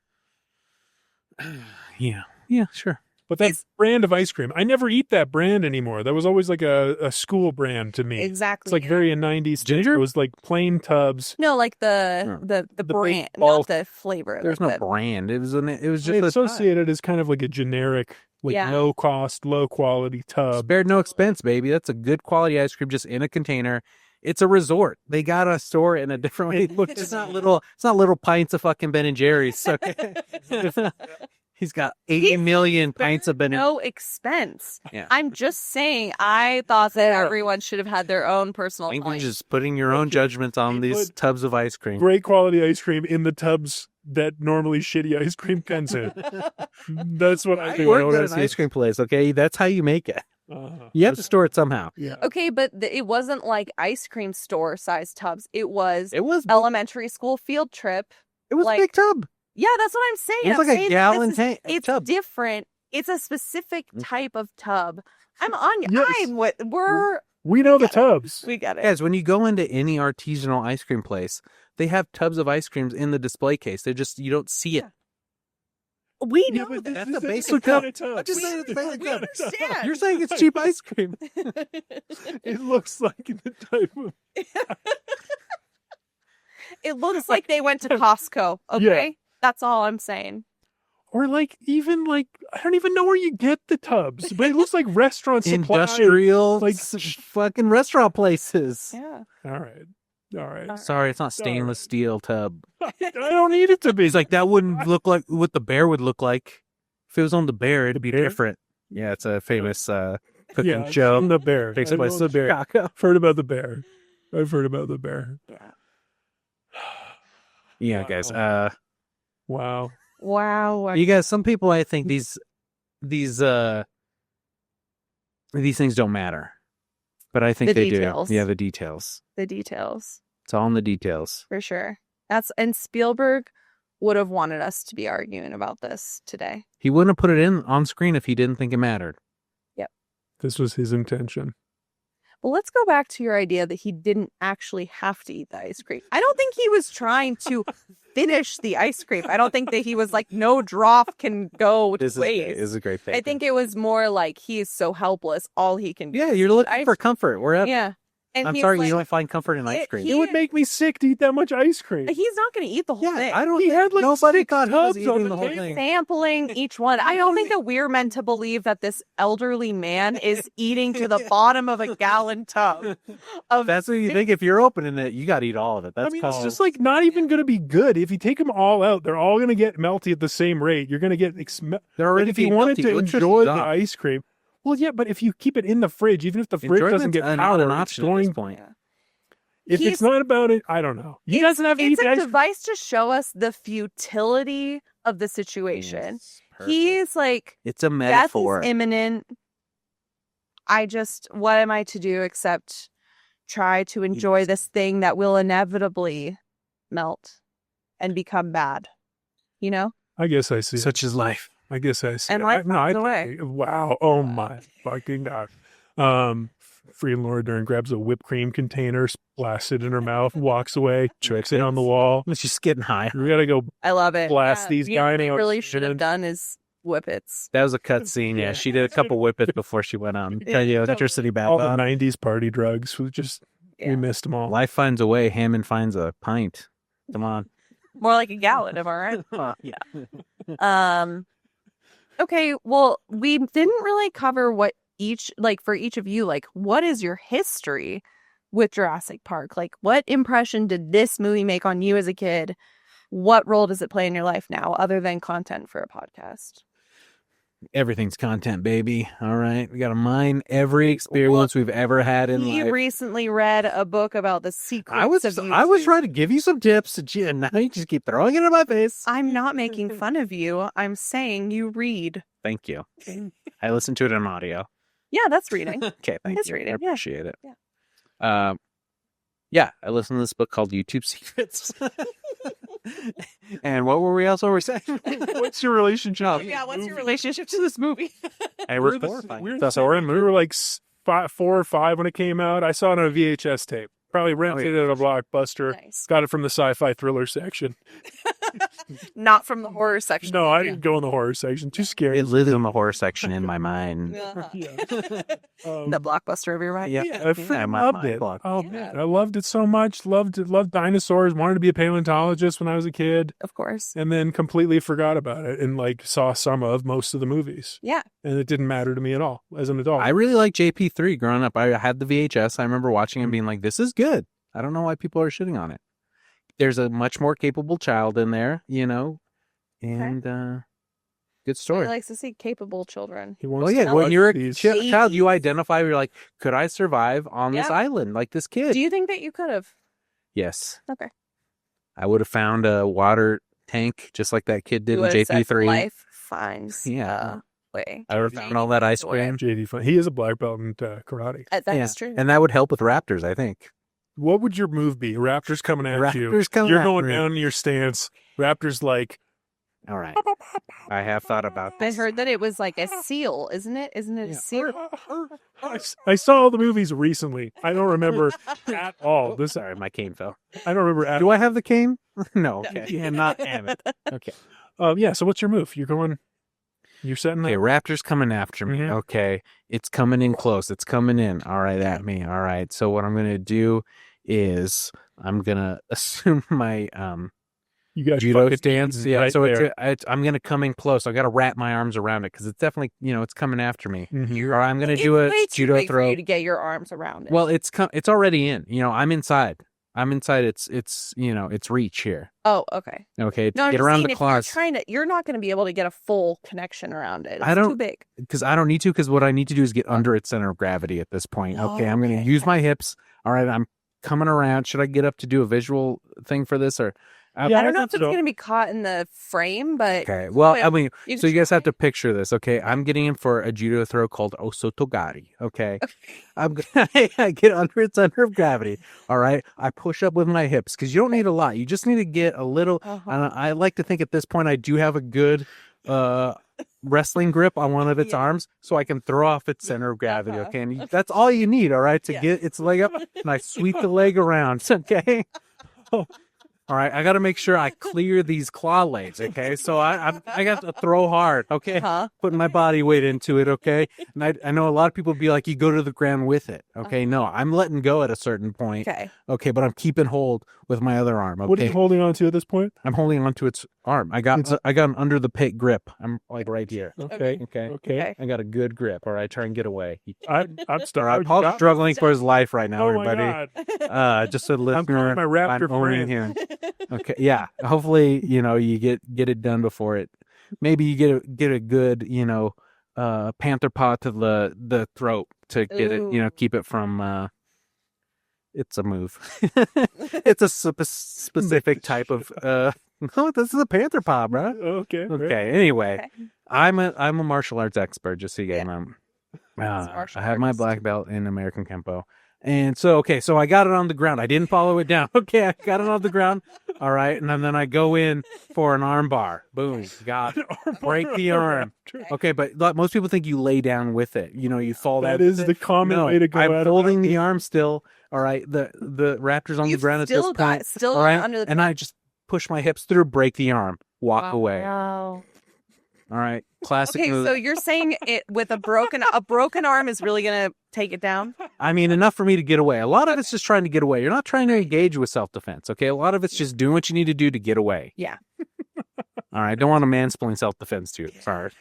Yeah, sure. But that brand of ice cream, I never eat that brand anymore. That was always like a school brand to me. Exactly. It's like very a 90s. Ginger? It was like plain tubs. No, like the brand, not the flavor. There's no brand. It was just It's associated as kind of like a generic, like no cost, low quality tub. Spared no expense, baby. That's a good quality ice cream just in a container. It's a resort. They got to store it in a different way. Look, it's not little pints of fucking Ben and Jerry's. Okay. He's got 80 million pints of Ben. No expense. Yeah. I'm just saying, I thought that everyone should have had their own personal You're just putting your own judgments on these tubs of ice cream. Great quality ice cream in the tubs that normally shitty ice cream comes in. That's what I think. Work at an ice cream place, okay? That's how you make it. You have to store it somehow. Yeah. Okay, but it wasn't like ice cream store size tubs. It was elementary school field trip. It was a big tub. Yeah, that's what I'm saying. It was like a gallon tank. It's tub. different. It's a specific type of tub. I'm on you. Yes. We're We know the tubs. We get it. Guys, when you go into any artisanal ice cream place, they have tubs of ice creams in the display case. They're just, you don't see it. We know but that's this a is basic kind tub. of tub. I just said it's a basic We tub. understand. You're saying it's cheap ice cream. It looks like the type of. It looks like they went to Costco. Okay, Yeah. that's all I'm saying. Or like even like I don't even know where you get the tubs, but it looks like restaurant supply. Industrial, like fucking restaurant places. Yeah. All right. Sorry, it's not stainless steel tub. I don't need it to be. He's like, that wouldn't look like what the bear would look like. If it was on the bear, it'd be different. Yeah, it's a famous cooking show. The bear Takes I place know in Chicago. I've heard about the bear. I've heard about the bear. Yeah, Wow. guys. Wow. You guys, some people, I think these things don't matter, but I think The they details. do. Yeah, the details. The details, It's all in the details. for sure. And Spielberg would have wanted us to be arguing about this today. He wouldn't have put it in on screen if he didn't think it mattered. This was his intention. But let's go back to your idea that he didn't actually have to eat the ice cream. I don't think he was trying to finish the ice cream. I don't think that he was like, no drop can go to This waste. is a great thing. I think it was more like he is so helpless. All he can do. Yeah, is you're eat looking ice for comfort. Yeah. And I'm he's sorry, like, you don't find comfort in ice cream. It would make me sick to eat that much ice cream. he's not going to eat the whole thing. I don't. He had like nobody 6 thought he was tubs on eating the whole table. thing. Sampling each one. I don't think that we're meant to believe that this elderly man is eating to the bottom of a gallon tub. That's what you think. If you're opening it, you got to eat all of it. That's it's just like not even going to be good. If you take them all out, they're all going to get melty at the same rate. You're going to get. they're already. If you being wanted melty, to electricity's enjoy the off. ice cream, well, yeah, but if you keep it in the fridge, even if the fridge doesn't get Enjoyment's power, not an it's option at going. this point. If it's not about it, I don't know. He doesn't have to eat It's the a ice cream. device to show us the futility of the situation. Yes, perfect. He's like, It's a death metaphor. is imminent. What am I to do except try to enjoy this thing that will inevitably melt and become bad? You know? I guess I see. Such is life. I guess I see. And life finds a way. Wow. Oh my fucking god. Free Laura Dern grabs a whipped cream container, blasts it in her mouth, walks away, tricks it on the wall. She's getting high. We gotta go. I love it. Blast these you know what guys. they really should have done is whippets. That was a cut scene. Yeah, she did a couple whippets before she went on. Yeah. Electricity back All the on. 90s party drugs. We missed them all. Life finds a way. Hammond finds a pint. Come on. More like a gallon, am I right? Yeah. Okay, well, we didn't really cover what for each of you, like, what is your history with Jurassic Park? Like, what impression did this movie make on you as a kid? What role does it play in your life now, other than content for a podcast? Everything's content, baby. All right. We got to mine every experience we've ever had in You life. recently read a book about the secrets I was of trying to give you some tips, and now you just keep throwing it in my face. I'm not making fun of you. I'm saying you read. Thank you. I listened to it in audio. Yeah, that's reading. Okay, thank It's you. reading, I yeah. appreciate it. Yeah, I listened to this book called YouTube Secrets. And what were we else saying? What's your relationship? Yeah, what's your relationship to this movie? Hey, we're horrifying. We were like 4 or 5 when it came out. I saw it on a VHS tape. Probably rented it at a Blockbuster. Nice. Got it from the sci-fi thriller section. Not from the horror section. No, I didn't go in the horror section. Too scary. It lives in the horror section in my mind. Uh-huh. Yeah. The Blockbuster of your mind. Yeah. I freaking loved it. block. Oh man, I loved it so much. Loved dinosaurs. Wanted to be a paleontologist when I was a kid, Of course. and then completely forgot about it and like saw some of most of the movies, Yeah. and it didn't matter to me at all as an adult. I really liked JP3 growing up. I had the VHS. I remember watching and being like, this is good. I don't know why people are shitting on it. There's a much more capable child in there, and good He story. likes to see capable children. He wants Well, yeah, to when watch you're a these. child, you identify, you're like, could I survive on this Yeah. island like this kid? Do you think that you could have? Yes. Okay. I would have found a water tank just like that kid did You in would have said JP3. life finds Yeah. way. I would have found all that ice Enjoy it. cream. JD Fun. He is a black belt in karate. That Yeah. is true. And that would help with raptors, I think. What would your move be? Raptors coming at you. Raptors coming You're at going me. down in your stance. Raptors like, All right. I have thought about I this. heard that it was like a seal, isn't it? Isn't it a seal? I saw all the movies recently. I don't remember at all. Sorry, my cane fell. I don't remember at Do I have the cane? No. Okay. Yeah, not damn it. Okay. Yeah, so what's your move? You're setting Okay, that. raptor's coming after me. Mhm. Okay. It's coming in close. It's coming in. All right, at me. All right. So what I'm gonna do is I'm gonna assume my You got judo fucking stance. eaten Yeah. right So there. I'm gonna come in close. I gotta wrap my arms around it because it's definitely it's coming after me. Mhm. Or I'm gonna It's do a way too judo big for throw. you to get your arms around it. Well, it's already in. I'm inside. I'm inside. It's reach here. oh, okay. Okay. No, I'm Get just around saying the if claws. you're not going to be able to get a full connection around it. It's I don't- too big. Because I don't need to, because what I need to do is get under its center of gravity at this point. Okay, I'm going to Okay. use my hips. All right, I'm coming around. Should I get up to do a visual thing for this? Or Yeah, I don't know if think it's so. going to be caught in the frame, but okay, well, Wait, I mean, you so you guys try. have to picture this. Okay, I'm getting in for a judo throw called osotogari. Okay, I get under its center of gravity. All right, I push up with my hips because you don't need a lot. You just need to get a little. Uh-huh. I like to think at this point I do have a good wrestling grip on one of its Yeah. arms, so I can throw off its center of gravity. Uh-huh. Okay, and that's all you need. All right, to Yeah. get its leg up, and I sweep the leg around. Okay. All right, I got to make sure I clear these claw legs. Okay, so I got to throw hard. Okay, Huh? putting my body weight into it. Okay, and I know a lot of people be like, you go to the ground with it. Okay, no, I'm letting go at a certain point. Okay. Okay, but I'm keeping hold with my other arm. Okay, What are you holding on to at this point? I'm holding onto its arm. I got an under the pit grip. I'm like right here. Okay. Okay, Okay. I got a good grip. All right, try and get away. I'm All starting. right, Paul's struggling for his life right now, Oh my everybody. god. Just a listener. calling my raptor I'm owning friend. him. Okay, yeah. Hopefully, you get it done before it. Maybe you get a good, panther paw to the throat to get it, Ooh. keep it from. It's a move. It's a specific type of. No, this is a panther paw, bro. Okay. Okay. Anyway, Okay. I'm a martial arts expert. Just so you guys know. martial I have my artist. black belt in American Kempo. And so, so I got it on the ground. I didn't follow it down. Okay, I got it on the ground. All right, and then I go in for an arm bar. Boom, got it. Break the arm. Okay, but most people think you lay down with it. You fall That down. is the common way to go I'm at holding the arm still. All right, the raptor's on You've the ground at this still got point. still All right, under the and I just push my hips through, break the arm, walk away. Wow. All right, classic Okay, move. so you're saying it with a broken arm is really gonna take it down? I mean, enough for me to get away. A lot of it's just trying to get away. You're not trying to engage with self-defense, okay? A lot of it's just doing what you need to do to get away. Yeah. All right, don't want to mansplain self-defense to you. Sorry.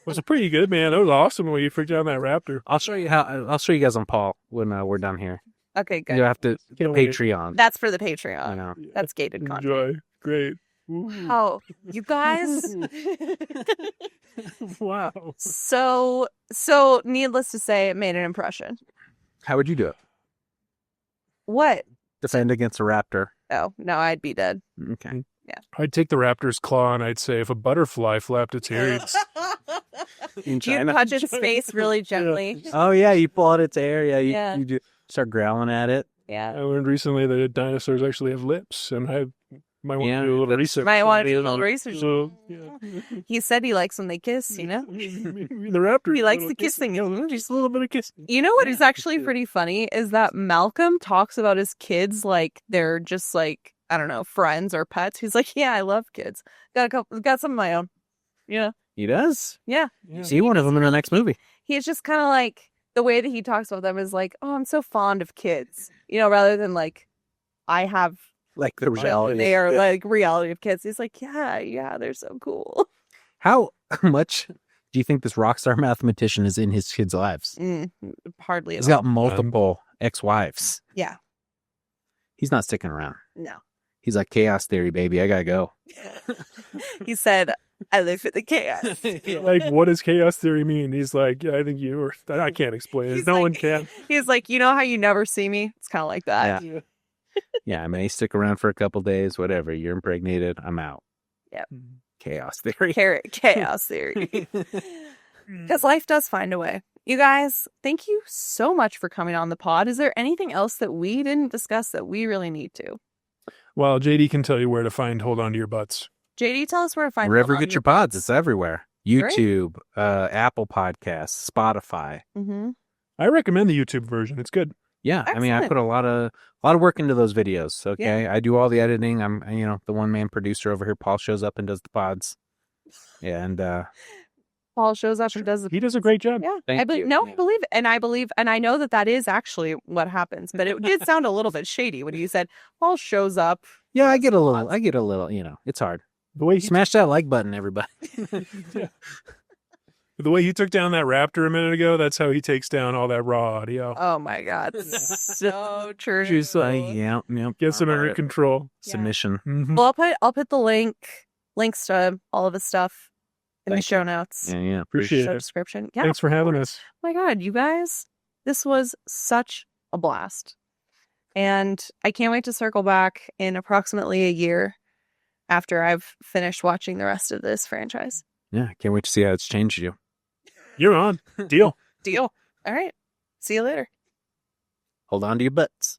Was it pretty good, man? That was awesome when you freaked out that raptor. I'll show you guys on Paul when we're done here. Okay, good. You have to Can't wait. Patreon. That's for the I Patreon. know. That's gated content. Enjoy. Great. Ooh. Oh, you guys. Wow. So needless to say, it made an impression. How would you do it? What? Defend against a raptor. Oh, no, I'd be dead. Okay. I'd take the raptor's claw and I'd say, if a butterfly flapped its ears, In You China. touch its face really gently. Oh yeah, you pull out its hair. Yeah, Yeah. you do start growling at it. I Yeah. learned recently that dinosaurs actually have lips, and Might want Yeah, to do a little that's- research. Might want to do a little research. So, yeah. He said he likes when they kiss, you know? The raptor. He likes the kissing. Just a little bit of kissing. You know what is actually pretty funny is that Malcolm talks about his kids like they're just like, I don't know, friends or pets. He's like, yeah, I love kids. Got some of my own. Yeah. He does. Yeah. Yeah. See one of them in the next movie. He's just kind of like, the way that he talks about them is like, oh, I'm so fond of kids, rather than like, I have, Like the reality. they are like reality of kids. He's like, yeah, they're so cool. How much do you think this rock star mathematician is in his kids' lives? Hardly He's at all. got multiple ex-wives. Yeah. He's not sticking around. No. He's like, chaos theory, baby. I gotta go. He said, I live for the chaos. Like, what does chaos theory mean? He's like, yeah, I think you or I can't explain it. He's No like- one can. He's like, you know how you never see me? It's kind of like that. Yeah. Yeah, I may stick around for a couple days, whatever. You're impregnated. I'm out. Yep. Chaos theory. Chaos theory. Because life does find a way. You guys, thank you so much for coming on the pod. Is there anything else that we didn't discuss that we really need to? Well, JD can tell you where to find Hold On to Your Butts. JD, tell us where to find Wherever Hold you On get your pods, it's everywhere. Great. YouTube, Apple Podcasts, Spotify. Mm-hmm. I recommend the YouTube version. It's good. Yeah, I mean, I Excellent. put a lot of work into those videos. Okay, I do all the editing. I'm, the one man producer over here. Paul shows up and does the pods. Yeah, and Paul shows up and does the. He does a great job. Yeah, Thank I believe. you. No, Yeah. I believe, and I know that is actually what happens. But it did sound a little bit shady when you said Paul shows up. yeah, I get a little. It's hard. The way he Smash that like button, everybody. The way he took down that raptor a minute ago, that's how he takes down all that raw audio. Oh my God, so true. She's like, yeah. Gets him under control. Submission. Mhm. Well, I'll put the links to all of his stuff in the Thank show notes, Yeah. Appreciate show it. description. Yeah. Thanks for having us. Oh my God, you guys, this was such a blast. And I can't wait to circle back in approximately a year after I've finished watching the rest of this franchise. Yeah, can't wait to see how it's changed you. You're on. Deal. Deal. All right. See you later. Hold on to your butts.